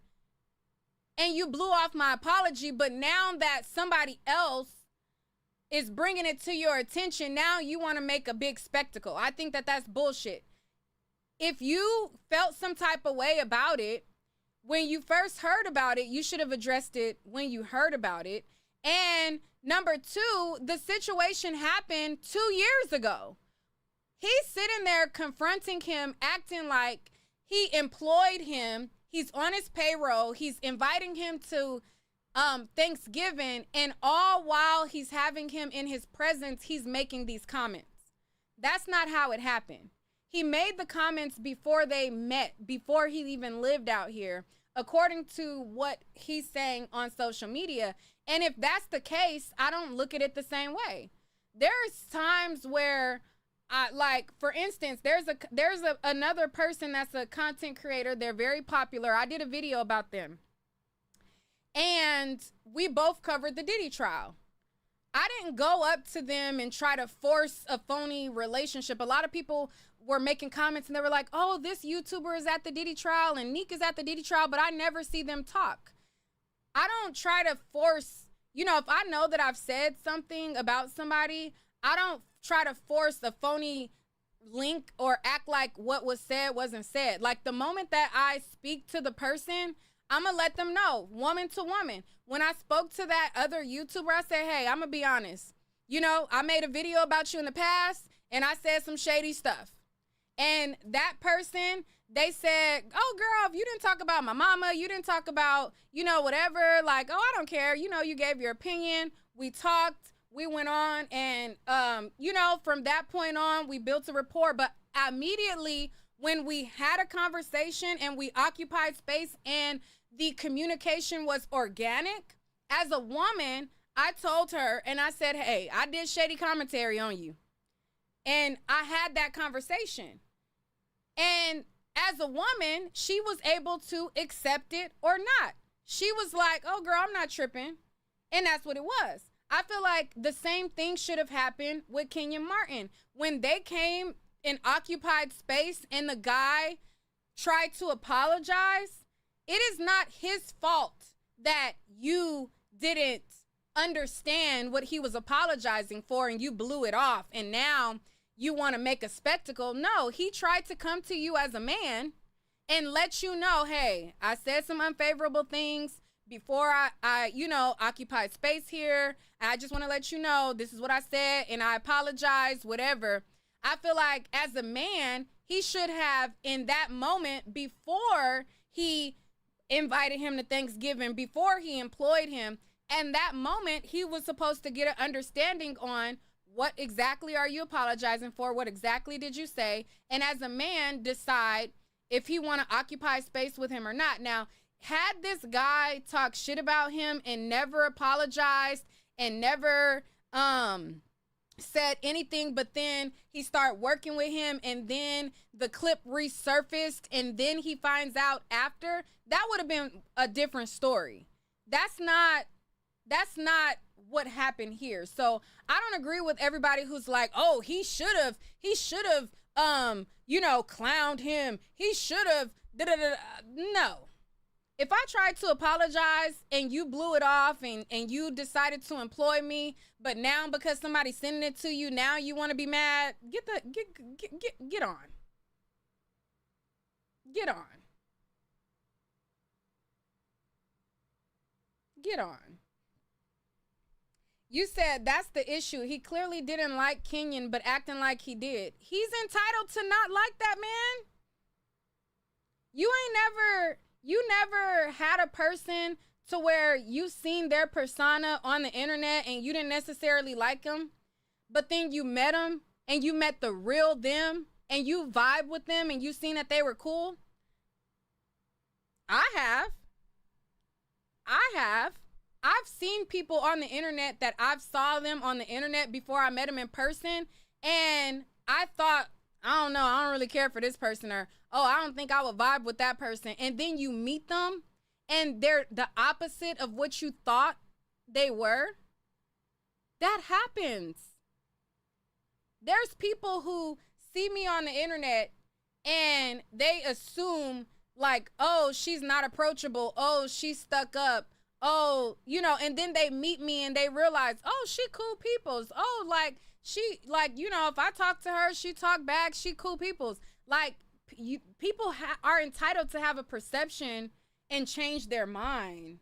and you blew off my apology, but now that somebody else is bringing it to your attention, now you want to make a big spectacle. I think that that's bullshit. If you felt some type of way about it, when you first heard about it, you should have addressed it when you heard about it. And number two, the situation happened 2 years ago. He's sitting there confronting him, acting like he employed him. He's on his payroll. He's inviting him to Thanksgiving, and all while he's having him in his presence, he's making these comments. That's not how it happened. He made the comments before they met, before he even lived out here, according to what he's saying on social media. And if that's the case, I don't look at it the same way. There's times where like, for instance, there's another person that's a content creator. They're very popular. I did a video about them. And we both covered the Diddy trial. I didn't go up to them and try to force a phony relationship. A lot of people were making comments and they were like, oh, this YouTuber is at the Diddy trial and Nique is at the Diddy trial, but I never see them talk. I don't try to force, if I know that I've said something about somebody, I don't try to force a phony link or act like what was said wasn't said. Like, the moment that I speak to the person, I'm going to let them know, woman to woman. When I spoke to that other YouTuber, I said, hey, I'm going to be honest. I made a video about you in the past, and I said some shady stuff. And that person, they said, oh, girl, if you didn't talk about my mama, you didn't talk about, whatever, like, oh, I don't care. You gave your opinion. We talked. We went on, and, from that point on, we built a rapport. But immediately when we had a conversation and we occupied space and the communication was organic. As a woman, I told her and I said, hey, I did shady commentary on you. And I had that conversation. And as a woman, she was able to accept it or not. She was like, oh, girl, I'm not tripping. And that's what it was. I feel like the same thing should have happened with Kenyon Martin. When they came and occupied space and the guy tried to apologize, it is not his fault that you didn't understand what he was apologizing for and you blew it off and now you want to make a spectacle. No, he tried to come to you as a man and let you know, hey, I said some unfavorable things before I occupied space here. I just want to let you know this is what I said and I apologize, whatever. I feel like as a man, he should have in that moment before he invited him to Thanksgiving, before he employed him, and that moment he was supposed to get an understanding on what exactly are you apologizing for? What exactly did you say? And as a man, decide if he want to occupy space with him or not. Now, had this guy talk shit about him and never apologized and never said anything, but then he started working with him and then the clip resurfaced and then he finds out after, that would have been a different story. That's not what happened here. So I don't agree with everybody who's like, oh, he should have clowned him. He should have no. If I tried to apologize and you blew it off and you decided to employ me, but now because somebody's sending it to you, now you want to be mad, get on. Get on. Get on. You said that's the issue. He clearly didn't like Kenyon, but acting like he did. He's entitled to not like that man. You never had a person to where you seen their persona on the internet and you didn't necessarily like them, but then you met them and you met the real them and you vibe with them and you seen that they were cool. I have. I've seen people on the internet that I've saw them on the internet before I met them in person. And I thought, I don't know, I don't really care for this person, or, oh, I don't think I would vibe with that person. And then you meet them and they're the opposite of what you thought they were. That happens. There's people who see me on the internet and they assume like, oh, she's not approachable. Oh, she's stuck up. Oh, and then they meet me and they realize, oh, she cool peoples. Oh, like she, like, if I talk to her, she talk back. She cool peoples. Like people are entitled to have a perception and change their mind.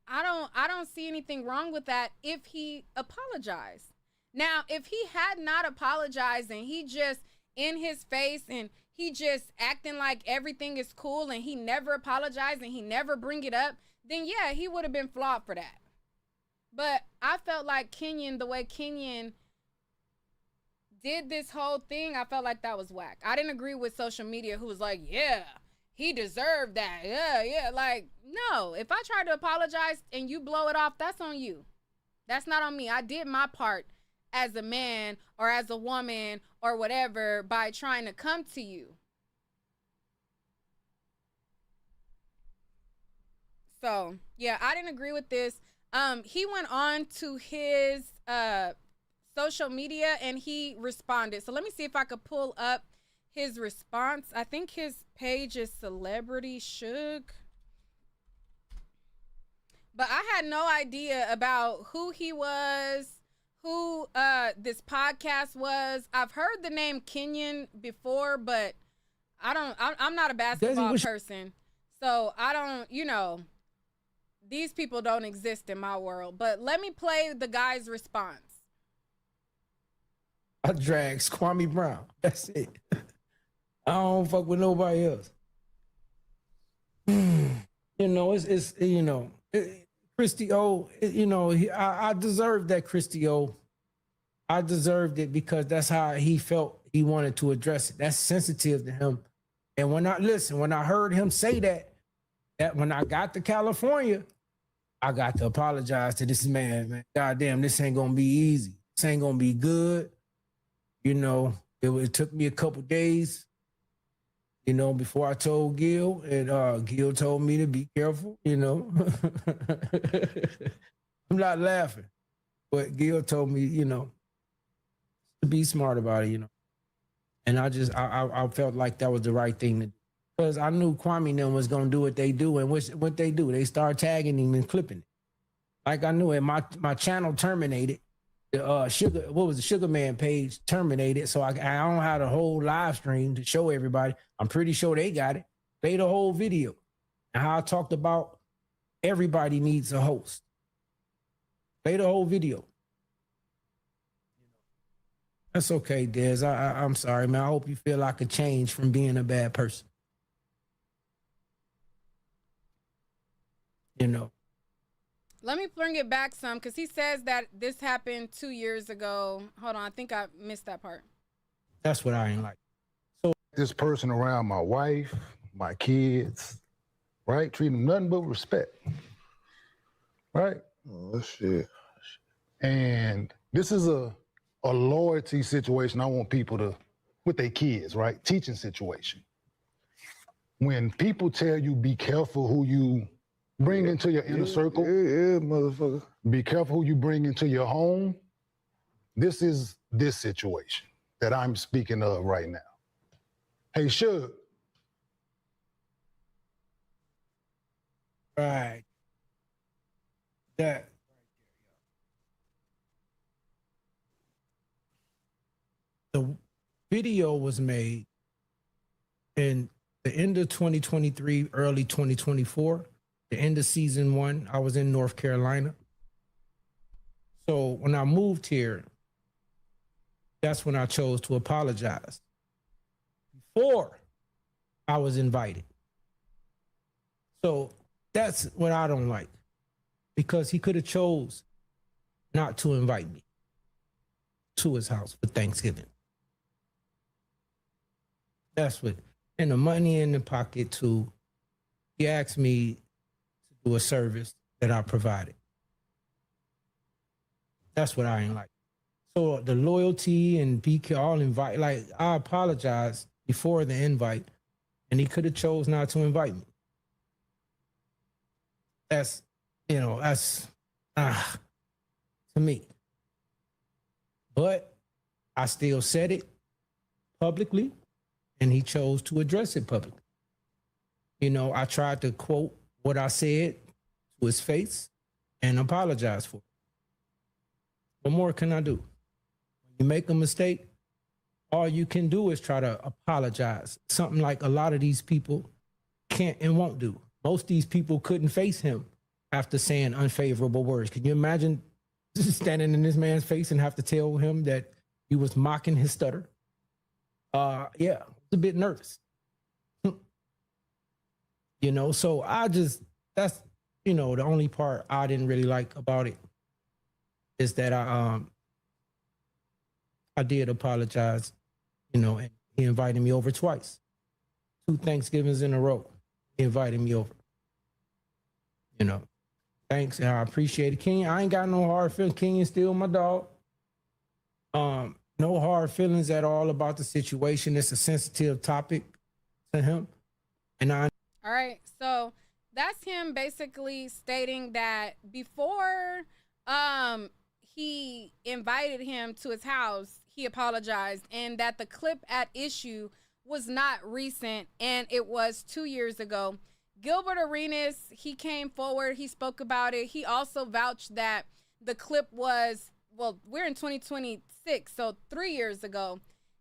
I don't see anything wrong with that if he apologized. Now, if he had not apologized and he just in his face and he just acting like everything is cool and he never apologized and he never bring it up, then yeah, he would have been flawed for that. But I felt like Kenyon, the way Kenyon did this whole thing, I felt like that was whack. I didn't agree with social media who was like, yeah, he deserved that. Yeah. Like, no, if I try to apologize and you blow it off, that's on you. That's not on me. I did my part as a man or as a woman or whatever by trying to come to you. So, yeah, I didn't agree with this. He went on to his social media and he responded. So let me see if I could pull up his response. I think his page is Celebrity Suge. But I had no idea about who he was, who this podcast was. I've heard the name Kenyon before, but I'm not a basketball person. So I don't, these people don't exist in my world. But let me play the guy's response. I drag Kwame Brown. That's it. I don't fuck with nobody else. Christy O, I deserved that, Christy O. I deserved it because that's how he felt he wanted to address it. That's sensitive to him. And when I heard him say that when I got to California, I got to apologize to this man. Goddamn, this ain't gonna be easy. This ain't gonna be good. You know, it took me a couple days, you know, before I told Gil, and Gil told me to be careful, you know. I'm not laughing, but Gil told me, you know, to be smart about it, you know. And I felt like that was the right thing to do. Because I knew Kwame and them was going to do what they do. And what they do, they start tagging him and clipping it. Like I knew it. My channel terminated. The Sugar Man page terminated. So I don't have the whole live stream to show everybody. I'm pretty sure they got it. Play the whole video. And how I talked about everybody needs a host. Play the whole video. That's okay, Dez. I'm sorry, man. I hope you feel I could change from being a bad person. You know. Let me bring it back some, because he says that this happened 2 years ago. Hold on, I think I missed that part. That's what I ain't like. So this person around my wife, my kids, right? Treat them nothing but respect. Right? Oh, shit. And this is a loyalty situation. I want people to, with their kids, right? Teaching situation. When people tell you be careful who you bring into your inner circle. Yeah, motherfucker. Be careful who you bring into your home. This is this situation that I'm speaking of right now. Hey, Suge. Right. That. The video was made in the end of 2023, early 2024. The end of season 1, I was in North Carolina. So when I moved here, that's when I chose to apologize. Before I was invited. So that's what I don't like. Because he could have chose not to invite me to his house for Thanksgiving. That's what, and the money in the pocket too. He asked me do a service that I provided. That's what I ain't like. So the loyalty and BK all invite, like I apologized before the invite, and he could have chose not to invite me. That's, you know, that's to me. But I still said it publicly, and he chose to address it publicly. You know, I tried to quote what I said to his face and apologize for it. What more can I do? When you make a mistake, all you can do is try to apologize. Something like a lot of these people can't and won't do. Most of these people couldn't face him after saying unfavorable words. Can you imagine standing in this man's face and have to tell him that he was mocking his stutter? Yeah, I was a bit nervous. You know, so that's, you know, the only part I didn't really like about it is that I did apologize, you know, and he invited me over twice. 2 Thanksgivings in a row, he invited me over. You know, thanks, and I appreciate it. King, I ain't got no hard feelings. King is still my dog. No hard feelings at all about the situation. It's a sensitive topic to him. And All right, so that's him basically stating that before he invited him to his house, he apologized, and that the clip at issue was not recent, and it was 2 years ago. Gilbert Arenas, he came forward, he spoke about it. He also vouched that the clip was, well, we're in 2026, so 3 years ago.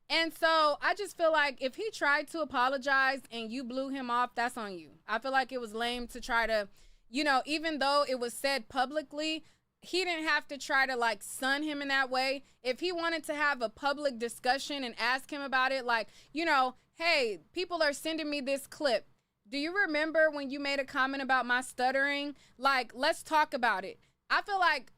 And so I just feel like if he tried to apologize and you blew him off, that's on you. I feel like it was lame to try to, you know, even though it was said publicly, he didn't have to try to like sun him in that way. If he wanted to have a public discussion and ask him about it, like, you know, hey, people are sending me this clip. Do you remember when you made a comment about my stuttering? Like, let's talk about it. I feel like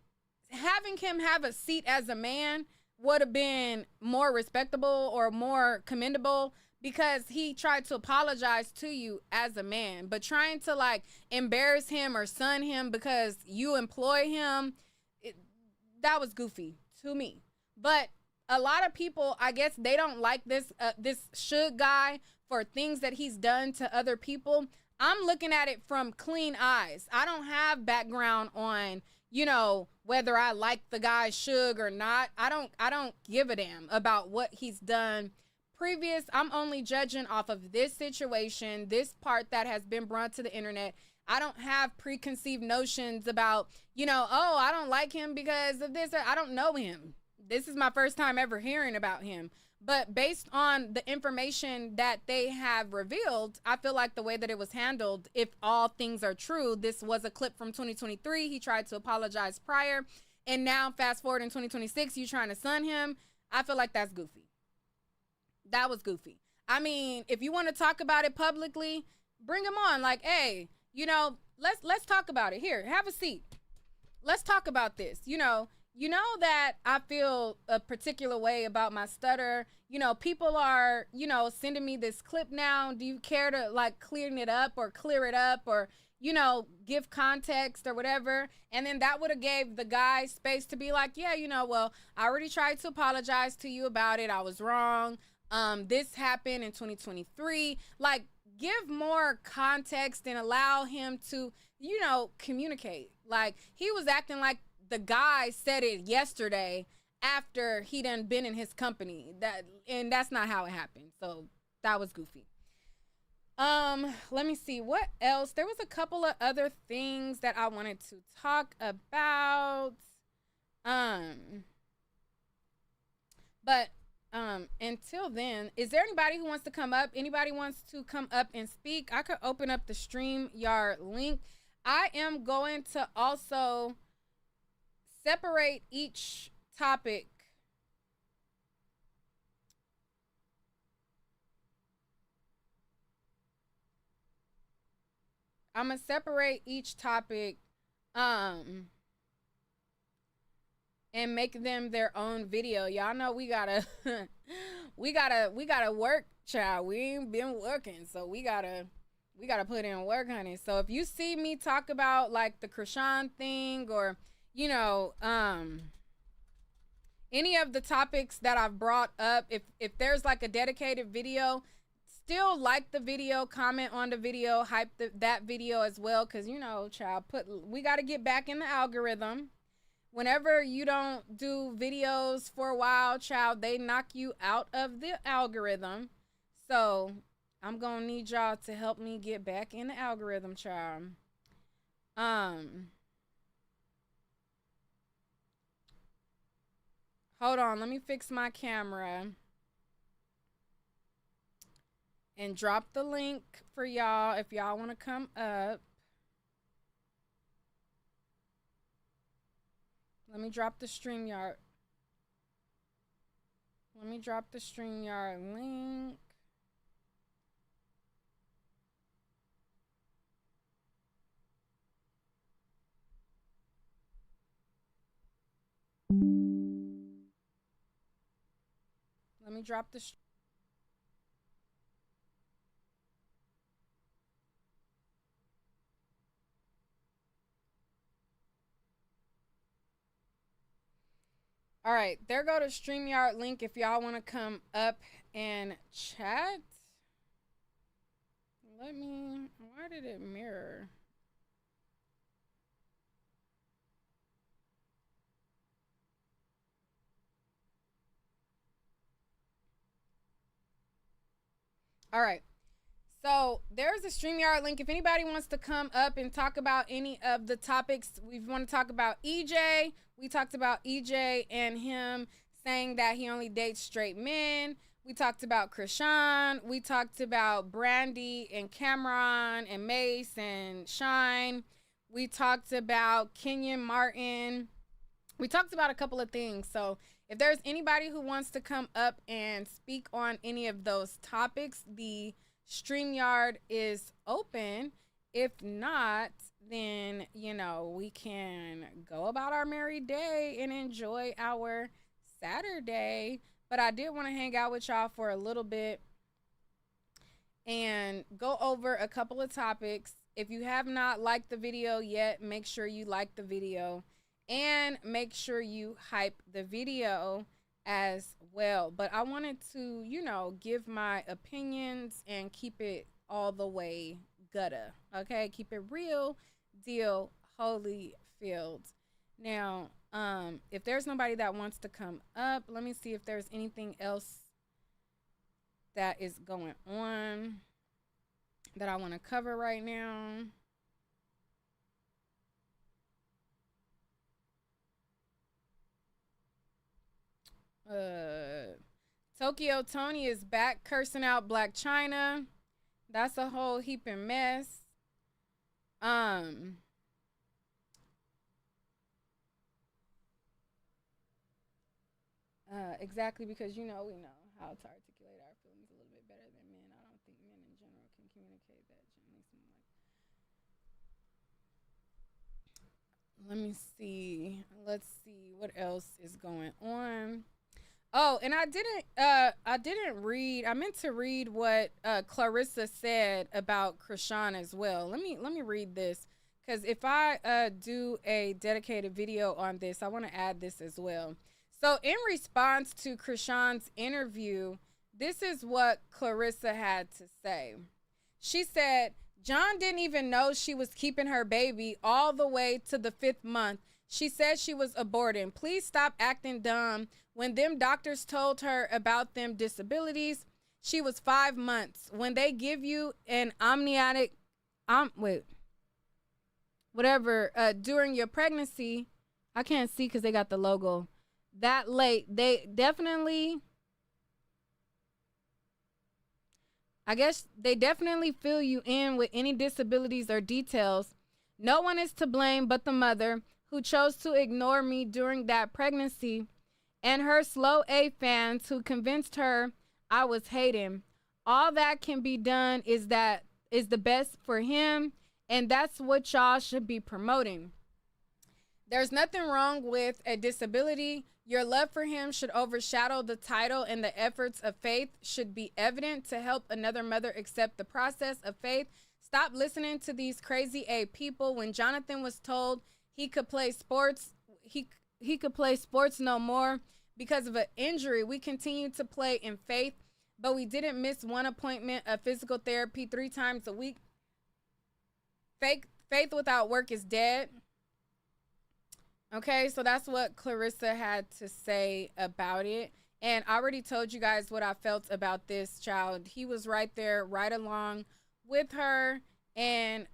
having him have a seat as a man would have been more respectable or more commendable. because he tried to apologize to you as a man, but trying to like embarrass him or sun him because you employ him, that was goofy to me. But a lot of people, I guess, they don't like this Suge guy for things that he's done to other people. I'm looking at it from clean eyes. I don't have background on, you know, whether I like the guy Suge or not. I don't give a damn about what he's done previous. I'm only judging off of this situation, this part that has been brought to the internet. I don't have preconceived notions about, you know, oh, I don't like him because of this. I don't know him. This is my first time ever hearing about him. But based on the information that they have revealed, I feel like the way that it was handled, if all things are true, this was a clip from 2023. He tried to apologize prior. And now, fast forward in 2026, you trying to sun him. I feel like that's goofy. That was goofy. I mean, if you want to talk about it publicly, bring him on. Like, hey, you know, let's talk about it. Here, have a seat. Let's talk about this. You know that I feel a particular way about my stutter. You know, people are, you know, sending me this clip now. Do you care to like clear it up or, you know, give context or whatever? And then that would have gave the guy space to be like, yeah, you know, well, I already tried to apologize to you about it. I was wrong. This happened in 2023. Like, give more context and allow him to, you know, communicate. Like, he was acting like the guy said it yesterday after he done been in his company. And that's not how it happened. So that was goofy. Let me see what else. There was a couple of other things that I wanted to talk about. But until then, is there anybody who wants to come up? Anybody wants to come up and speak? I could open up the StreamYard link. I am going to also separate each topic. I'm gonna separate each topic and make them their own video. Y'all know we gotta we gotta work, child. We ain't been working, so we gotta put in work, honey. So if you see me talk about like the Krishan thing or, you know, any of the topics that I've brought up, if there's like a dedicated video, still like the video, comment on the video, hype that video as well, because, you know, child, we got to get back in the algorithm. Whenever you don't do videos for a while, child, they knock you out of the algorithm. So I'm going to need y'all to help me get back in the algorithm, child. Hold on, let me fix my camera and drop the link for y'all if y'all want to come up. Let me drop the StreamYard. Let me drop the StreamYard link. Let me drop the All right, there go the StreamYard link if y'all want to come up and chat. Why did it mirror? All right. So there's a StreamYard link. If anybody wants to come up and talk about any of the topics, we want to talk about EJ. We talked about EJ and him saying that he only dates straight men. We talked about Krishan. We talked about Brandy and Cameron and Mace and Shine. We talked about Kenyon Martin. We talked about a couple of things. So if there's anybody who wants to come up and speak on any of those topics, the StreamYard is open. If not, then, you know, we can go about our merry day and enjoy our Saturday. But I did want to hang out with y'all for a little bit. and go over a couple of topics. If you have not liked the video yet, make sure you like the video and make sure you hype the video as well. But I wanted to, you know, give my opinions and keep it all the way gutta. Okay, keep it real deal, Holyfield. Now, if there's nobody that wants to come up, let me see if there's anything else that is going on that I want to cover right now. Tokyo Tony is back cursing out Black China. That's a whole heaping mess. Exactly, because you know we know how to articulate our feelings a little bit better than men. I don't think men in general can communicate that gently. Let me see. Let's see what else is going on. Oh, and I didn't read. I meant to read what Clarissa said about Krishan as well. Let me read this, because if I do a dedicated video on this, I want to add this as well. So in response to Krishan's interview, this is what Clarissa had to say. She said, John didn't even know she was keeping her baby all the way to the 5th month. She said she was aborting. Please stop acting dumb. When them doctors told her about them disabilities, she was 5 months. When they give you an amniotic, during your pregnancy, I can't see because they got the logo. That late, they definitely, I guess they definitely fill you in with any disabilities or details. No one is to blame but the mother, who chose to ignore me during that pregnancy, and her slow A fans who convinced her I was hating. All that can be done is the best for him, and that's what y'all should be promoting. There's nothing wrong with a disability. Your love for him should overshadow the title, and the efforts of faith should be evident to help another mother accept the process of faith. Stop listening to these crazy A people. When Jonathan was told he could play sports, he could play sports no more because of an injury, we continued to play in faith, but we didn't miss one appointment of physical therapy 3 times a week. Faith without work is dead. Okay, so that's what Clarissa had to say about it. And I already told you guys what I felt about this child. He was right there, right along with her, and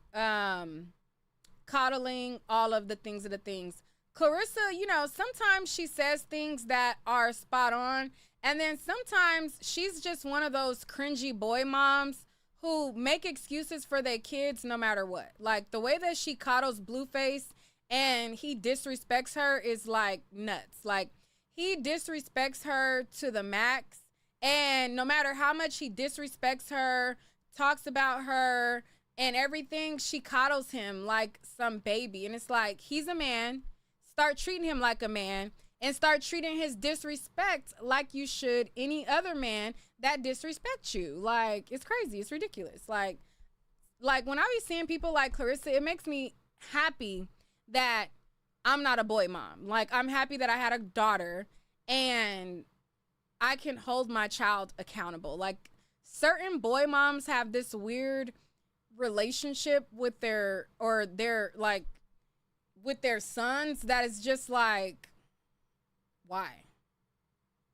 coddling all of the things. Clarissa, you know, sometimes she says things that are spot on, and then sometimes she's just one of those cringy boy moms who make excuses for their kids no matter what. Like, the way that she coddles Blueface and he disrespects her is like nuts. Like, he disrespects her to the max, and no matter how much he disrespects her, talks about her and everything, she coddles him like some baby. And it's like, he's a man. Start treating him like a man, and start treating his disrespect like you should any other man that disrespects you. Like, it's crazy. It's ridiculous. Like when I be seeing people like Clarissa, it makes me happy that I'm not a boy mom. Like, I'm happy that I had a daughter and I can hold my child accountable. Like, certain boy moms have this weird relationship with their sons that is just like, why?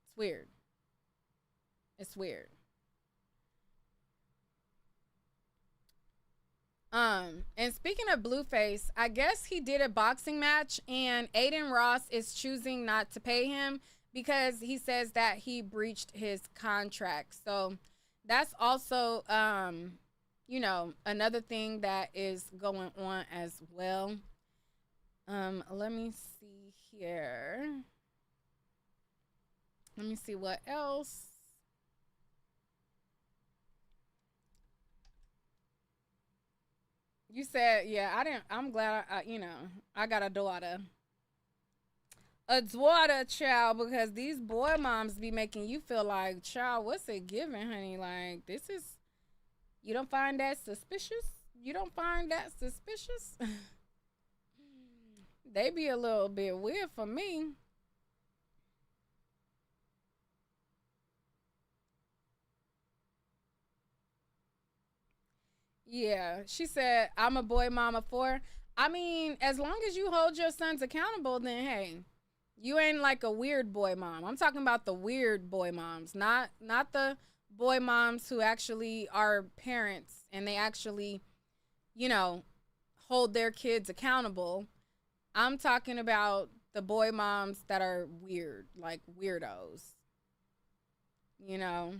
It's weird. It's weird. And speaking of Blueface, I guess he did a boxing match and Aiden Ross is choosing not to pay him because he says that he breached his contract. So that's also, you know, another thing that is going on as well. Let me see here. Let me see what else. You said, yeah, I'm glad I got a daughter. A daughter, child, because these boy moms be making you feel like, child, what's it giving, honey? Like, this is You don't find that suspicious? You don't find that suspicious? They be a little bit weird for me. Yeah, she said, I'm a boy mama for. I mean, as long as you hold your sons accountable, then hey, you ain't like a weird boy mom. I'm talking about the weird boy moms, not the boy moms who actually are parents and they actually, you know, hold their kids accountable. I'm talking about the boy moms that are weird, like weirdos. You know.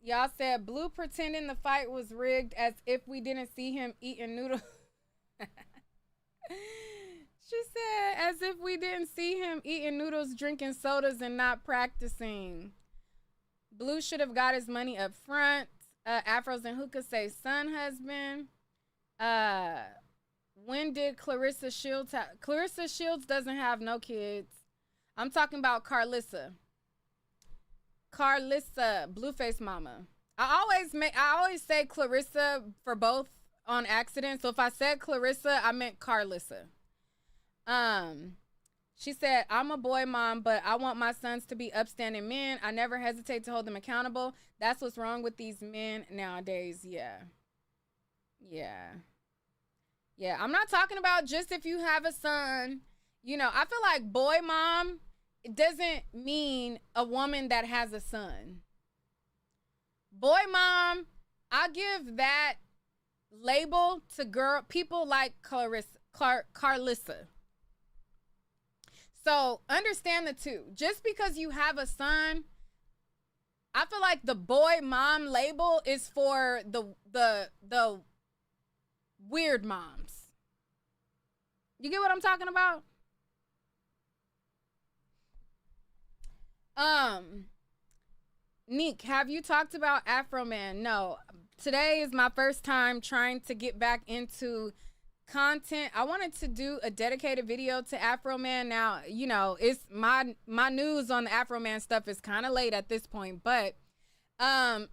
Y'all said Blue pretending the fight was rigged as if we didn't see him eating noodles. She said as if we didn't see him eating noodles, drinking sodas, and not practicing. Blue should have got his money up front. Afros and Hookah say son husband. When did Clarissa Shields have? Clarissa Shields doesn't have no kids. I'm talking about Carlissa. Carlissa, Blueface Mama. I always say Clarissa for both on accident. So if I said Clarissa, I meant Carlissa. She said, I'm a boy mom, but I want my sons to be upstanding men. I never hesitate to hold them accountable. That's what's wrong with these men nowadays. Yeah. I'm not talking about just if you have a son. You know, I feel like boy mom, it doesn't mean a woman that has a son. Boy mom, I give that label to people like Carlissa. So understand the two. Just because you have a son, I feel like the boy mom label is for the weird moms. You get what I'm talking about? Nique, have you talked about Afro Man? No. Today is my first time trying to get back into content. I wanted to do a dedicated video to Afro Man. Now, you know, it's my news on the Afro Man stuff is kind of late at this point, but I'm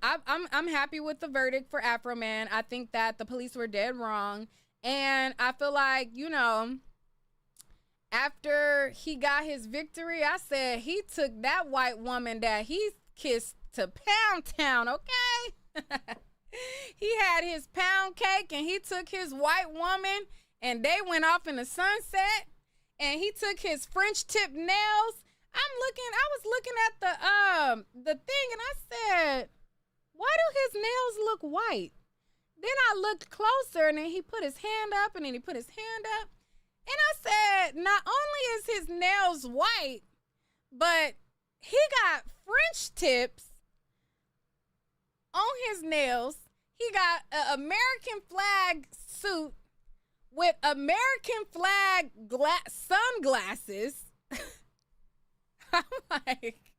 happy with the verdict for Afro Man. I think that the police were dead wrong, and I feel like, you know, after he got his victory, I said he took that white woman that he kissed to Pound Town, okay? He had his pound cake and he took his white woman and they went off in the sunset, and he took his French tip nails. I was looking at the thing, and I said, why do his nails look white? Then I looked closer, and then he put his hand up, and then he put his hand up. And I said, not only is his nails white, but he got French tips on his nails. He got an American flag suit with American flag sunglasses. I'm like,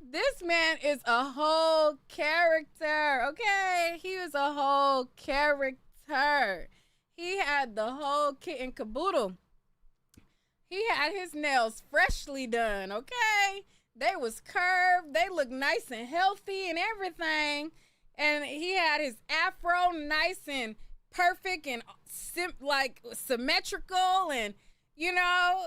this man is a whole character, okay? He was a whole character. He had the whole kit and caboodle. He had his nails freshly done, okay? They was curved. They looked nice and healthy and everything. And he had his afro nice and perfect and symmetrical. And, you know,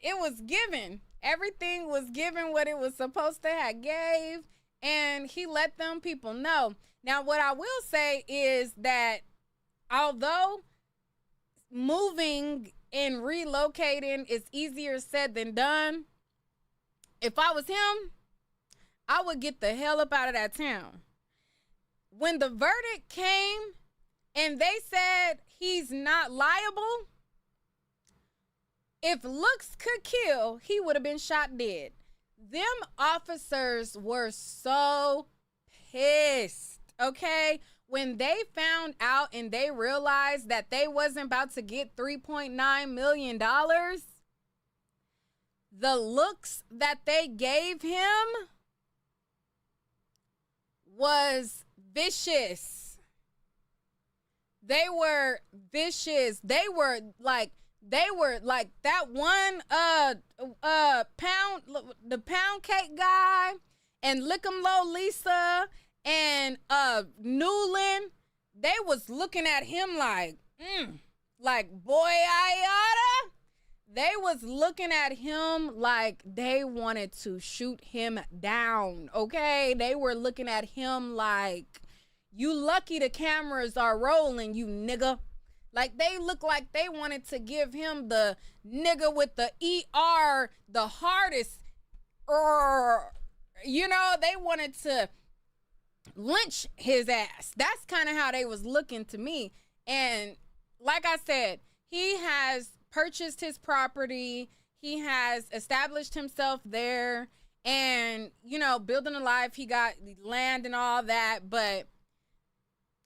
it was given. Everything was given what it was supposed to have gave. And he let them people know. Now, what I will say is that although moving and relocating is easier said than done, if I was him, I would get the hell up out of that town. When the verdict came and they said he's not liable, if looks could kill, he would have been shot dead. Them officers were so pissed, okay? When they found out and they realized that they wasn't about to get $3.9 million, the looks that they gave him was vicious. They were vicious. They were like, They were like that one the pound cake guy and Lick 'em Low Lisa and Newland. They was looking at him like boy I oughta. They was looking at him like they wanted to shoot him down, okay? They were looking at him like, you lucky the cameras are rolling, you nigga. Like, they look like they wanted to give him the nigga with the ER, the hardest, they wanted to lynch his ass. That's kind of how they was looking to me. And like I said, he has purchased his property. He has established himself there and, building a life. He got land and all that. But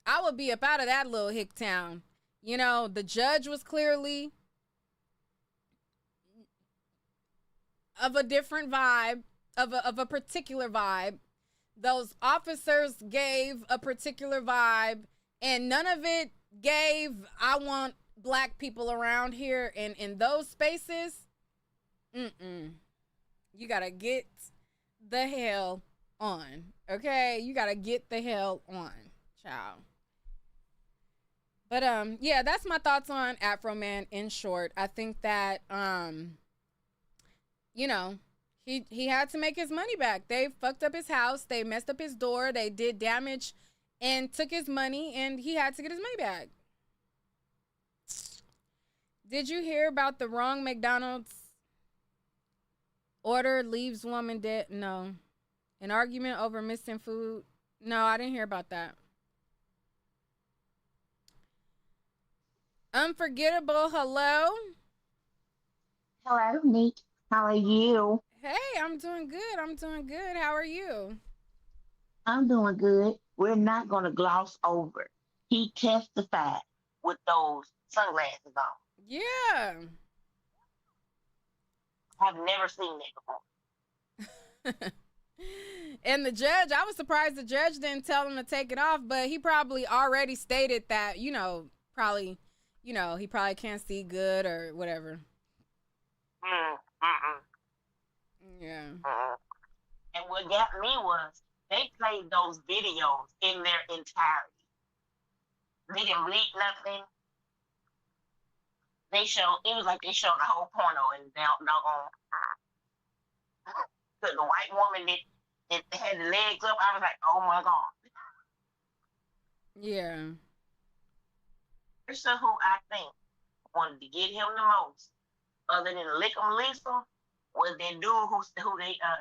I would be up out of that little hick town. The judge was clearly of a different vibe, of a particular vibe. Those officers gave a particular vibe, and none of it gave, I want black people around here. And in those spaces, you gotta get the hell on, okay? You gotta get the hell on, child. But yeah, that's my thoughts on Afro Man in short. I think that he had to make his money back. They fucked up his house, they messed up his door, they did damage and took his money, and he had to get his money back. Did you hear about the wrong McDonald's order leaves woman dead? No. An argument over missing food? No, I didn't hear about that. Unforgettable, hello. Hello, Nique. How are you? Hey, I'm doing good. How are you? I'm doing good. We're not going to gloss over. He testified with those sunglasses on. Yeah. I've never seen that before. And the judge, I was surprised the judge didn't tell him to take it off, but he probably already stated that, he probably can't see good or whatever. Yeah. And what got me was they played those videos in their entirety. They didn't bleep nothing. It was like they showed the whole porno and doggone. The white woman that had the legs up, I was like, oh my God. Yeah. Person who I think wanted to get him the most, other than Lick 'em Lisa, was that dude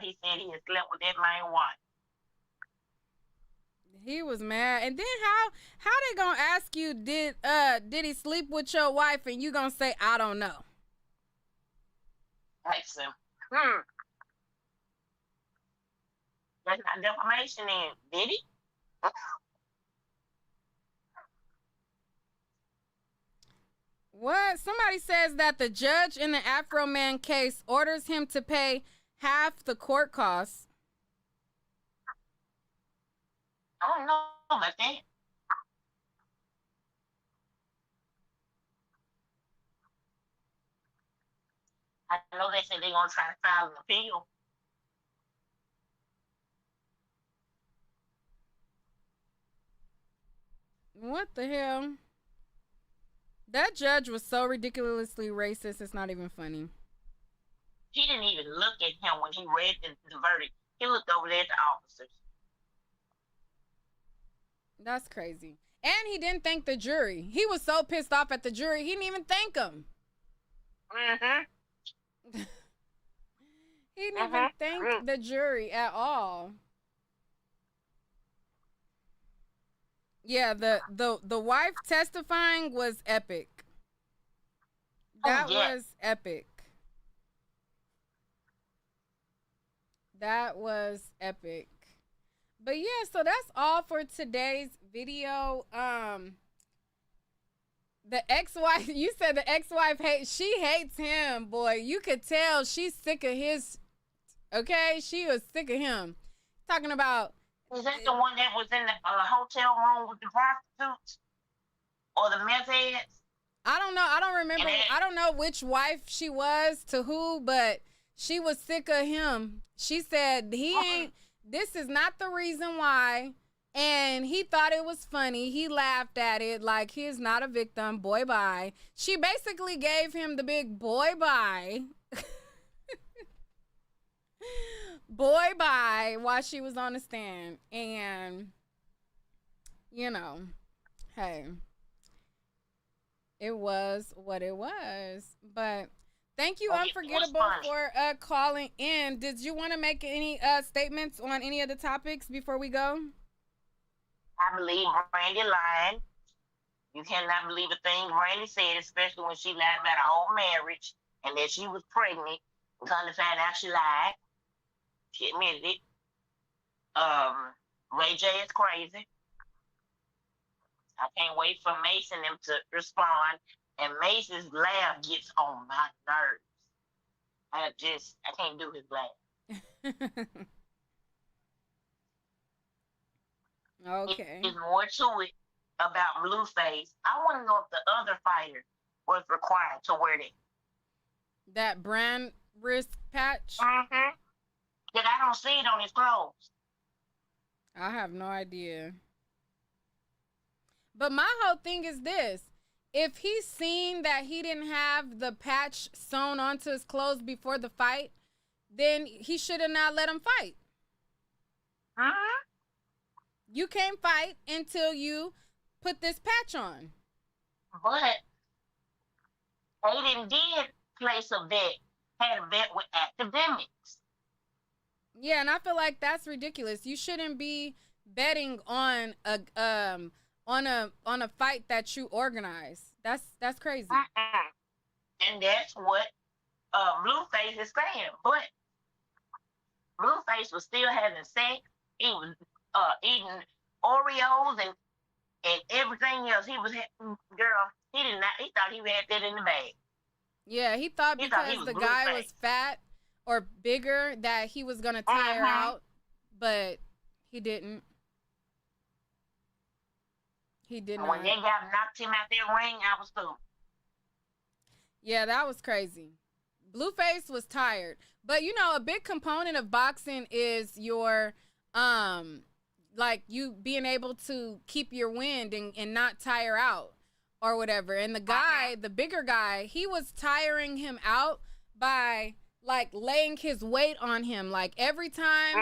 he said he had slept with that man wife. He was mad. And then how they gonna ask you, did he sleep with your wife, and you gonna say, I don't know? Ask him. That's not defamation then, did he? What? Somebody says that the judge in the Afro Man case orders him to pay half the court costs. I don't know about that. I know they said they're going to try to file an appeal. What the hell? That judge was so ridiculously racist, it's not even funny. He didn't even look at him when he read the verdict. He looked over there at the officers. That's crazy. And he didn't thank the jury. He was so pissed off at the jury, he didn't even thank them. He didn't even thank the jury at all. Yeah, the wife testifying was epic. That was epic. That was epic. But yeah, so that's all for today's video. The ex-wife, you said the ex-wife she hates him, boy. You could tell she's sick of his, okay? She was sick of him. Talking about... Is that the one that was in the hotel room with the prostitutes? Or the meth heads? I don't know. I don't remember. I don't know which wife she was to who, but she was sick of him. She said he ain't. This is not the reason why. And he thought it was funny. He laughed at it like he's not a victim. Boy, bye. She basically gave him the big boy, bye. Boy, bye, while she was on the stand. And, you know, hey, it was what it was. But thank you, Unforgettable, for calling in. Did you want to make any statements on any of the topics before we go? I believe Brandy lied. You cannot believe a thing Brandy said, especially when she lied about her whole marriage and that she was pregnant. Come to find out she lied. She admitted it. Ray J is crazy. I can't wait for Mason them to respond. And Mason's laugh gets on my nerves. I can't do his laugh. Okay. There's more to it about Blueface. I want to know if the other fighter was required to wear that brand wrist patch. Mm-hmm. That I don't see it on his clothes. I have no idea. But my whole thing is this. If he's seen that he didn't have the patch sewn onto his clothes before the fight, then he should have not let him fight. Mm-hmm. You can't fight until you put this patch on. But Aiden did place a bet, had a bet with academics. Yeah, and I feel like that's ridiculous. You shouldn't be betting on a fight that you organize. That's crazy. And that's what Blueface is saying. But Blueface was still having sex. He was eating Oreos and everything else. He was he did not. He thought he had that in the bag. Yeah, he thought because the guy was fat or bigger that he was gonna tire out, but he didn't. He did not. When they got knocked him out that ring, I was through. Yeah, that was crazy. Blueface was tired, but you know, a big component of boxing is your like you being able to keep your wind and not tire out or whatever. And the guy, the bigger guy, he was tiring him out by like laying his weight on him. Like every time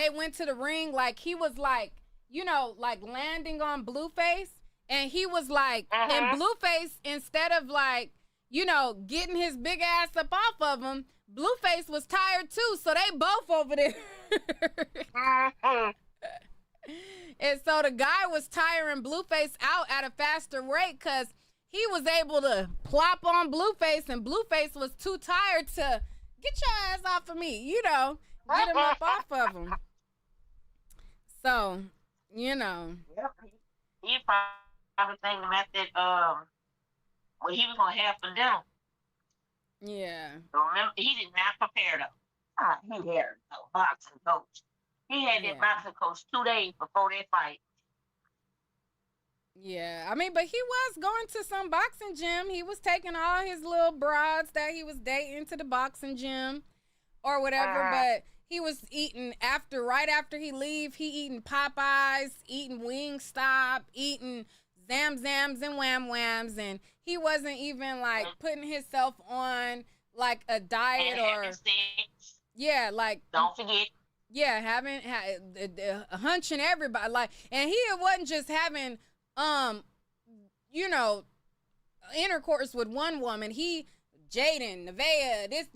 they went to the ring, like he was like, you know, like landing on Blueface, and he was like, and Blueface, instead of like, you know, getting his big ass up off of him, Blueface was tired too, so they both over there. And so the guy was tiring Blueface out at a faster rate because he was able to plop on Blueface, and Blueface was too tired to get your ass off of me, you know, get him up off of him. So, you know. Yep. He probably thinking about that, what he was going to have for dinner. Yeah. Remember, he did not prepare though. He had a boxing coach. He had that boxing coach 2 days before that fight. Yeah, I mean, but he was going to some boxing gym. He was taking all his little broads that he was dating to the boxing gym or whatever, but he was eating right after he leave, he eating Popeyes, eating Wingstop, eating Zam Zams and Wham Whams, and he wasn't even like putting himself on like a diet or yeah, like don't forget. Yeah, having hunching everybody like, and he wasn't just having you know, intercourse with one woman. He Jaden, Nevaeh, this,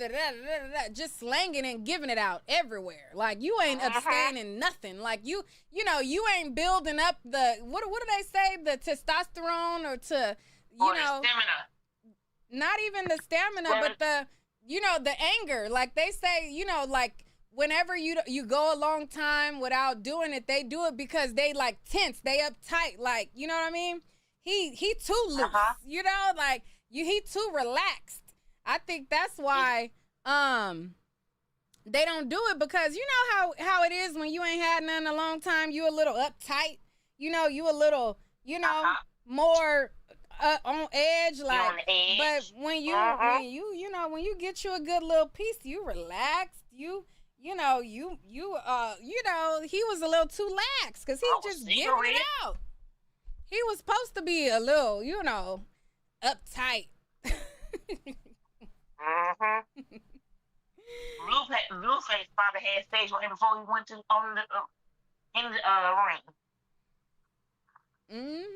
just slanging and giving it out everywhere. Like you ain't abstaining nothing. Like you know, you ain't building up the what do they say, the testosterone or to you know stamina. Not even the stamina, but the you know the anger. Like they say, you know, like whenever you go a long time without doing it, they do it because they like tense, they uptight, like you know what I mean. He too loose, you know, like he too relaxed. I think that's why they don't do it, because you know how it is when you ain't had none in a long time. You a little uptight, you know, you a little, you know, more on edge, like. on the edge. But when you get you a good little piece, you relaxed. He was a little too lax because he just giving it out. He was supposed to be a little, uptight. Blueface probably had stage with him before he went to in the ring.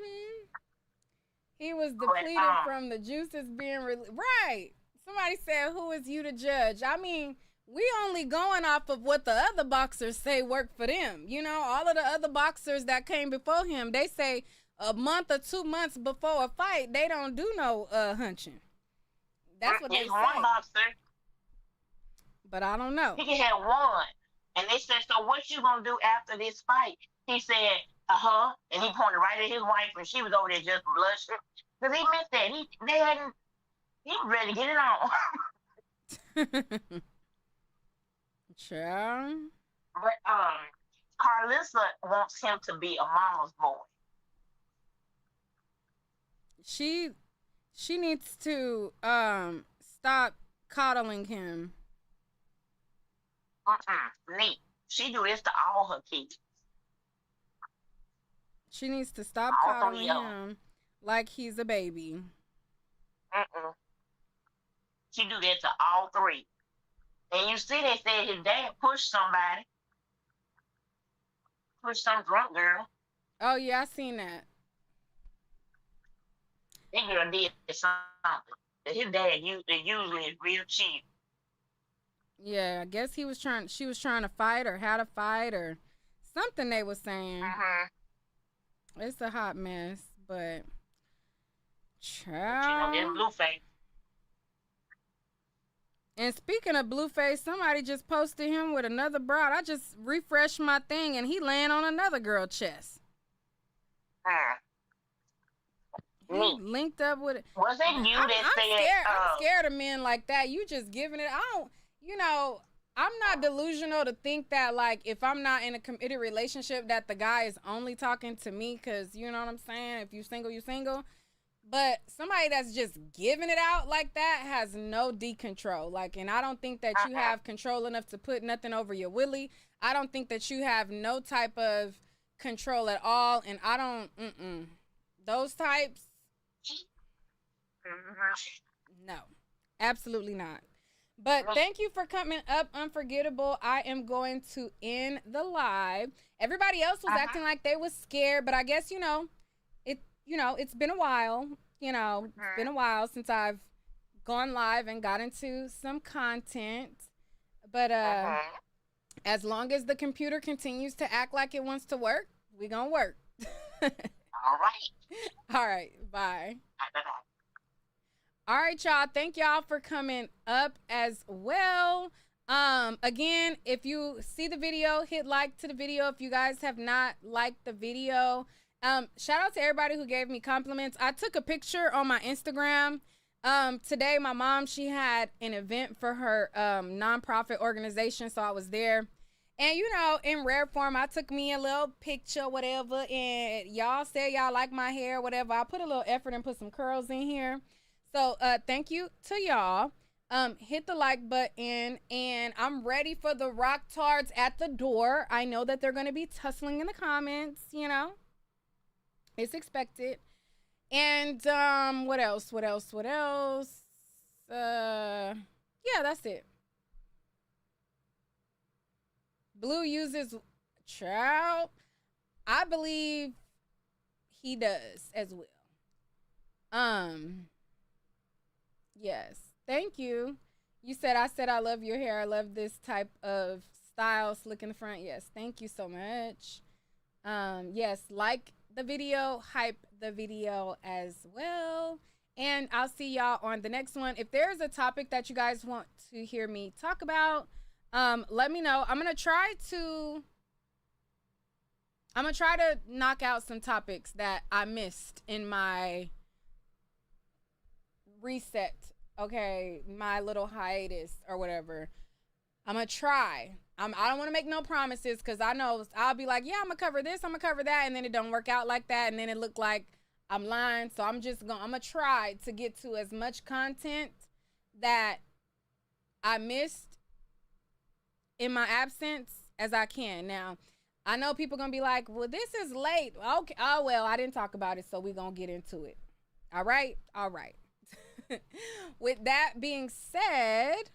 He was depleted from the juices being right. Somebody said, "Who is you to judge?" I mean, we only going off of what the other boxers say worked for them. All of the other boxers that came before him, they say a month or 2 months before a fight, they don't do no hunching. That's what they say. One boxer. But I don't know. He had one. And they said, "So what you gonna do after this fight?" He said, and he pointed right at his wife, and she was over there just blushing. Because he meant that. He was ready to get it on. Child. But Carlissa wants him to be a mama's boy. She needs to stop coddling him. Nique. She do this to all her kids. She needs to stop coddling him like he's a baby. She do that to all three. And you see, they said his dad pushed somebody. Pushed some drunk girl. Oh, yeah, I seen that. That girl did something. His dad usually is real cheap. Yeah, I guess she was trying to fight or how to fight or something they were saying. It's a hot mess, but child. But Blueface. And speaking of Blueface, somebody just posted him with another broad. I just refreshed my thing and he laying on another girl's chest. He linked up with it. Was it you that said? I'm scared of men like that. You just giving it. I'm not delusional to think that, like, if I'm not in a committed relationship, that the guy is only talking to me because, you know what I'm saying? If you single, you single. But somebody that's just giving it out like that has no control. Like, and I don't think that you have control enough to put nothing over your willy. I don't think that you have no type of control at all. And I don't, those types, no, absolutely not. But thank you for coming up, Unforgettable. I am going to end the live. Everybody else was acting like they was scared, but I guess, it's been a while. It's been a while since I've gone live and got into some content. But as long as the computer continues to act like it wants to work, we gonna work. All right. All right. Bye. All right, y'all. Thank y'all for coming up as well. Again, if you see the video, hit like to the video. If you guys have not liked the video, shout out to everybody who gave me compliments. I took a picture on my Instagram. Today, my mom, she had an event for her nonprofit organization, so I was there. And, in rare form, I took me a little picture, whatever, and y'all said y'all like my hair, whatever. I put a little effort and put some curls in here. So, thank you to y'all. Hit the like button, and I'm ready for the rock tards at the door. I know that they're going to be tussling in the comments, It's expected. And, what else? Yeah, that's it. Blue uses child. I believe he does as well. Yes. Thank you. You said I love your hair. I love this type of style, slick in the front. Yes. Thank you so much. Yes, like the video, hype the video as well. And I'll see y'all on the next one. If there's a topic that you guys want to hear me talk about, let me know. I'm gonna try to knock out some topics that I missed in my reset, okay, my little hiatus or whatever. I'm gonna try. I don't want to make no promises because I know I'll be like, yeah, I'm gonna cover this, I'm gonna cover that, and then it don't work out like that, and then it look like I'm lying. So I'm gonna try to get to as much content that I missed in my absence as I can. Now, I know people gonna be like, well, this is late. Okay. Oh, well, I didn't talk about it, so we're gonna get into it. All right. With that being said,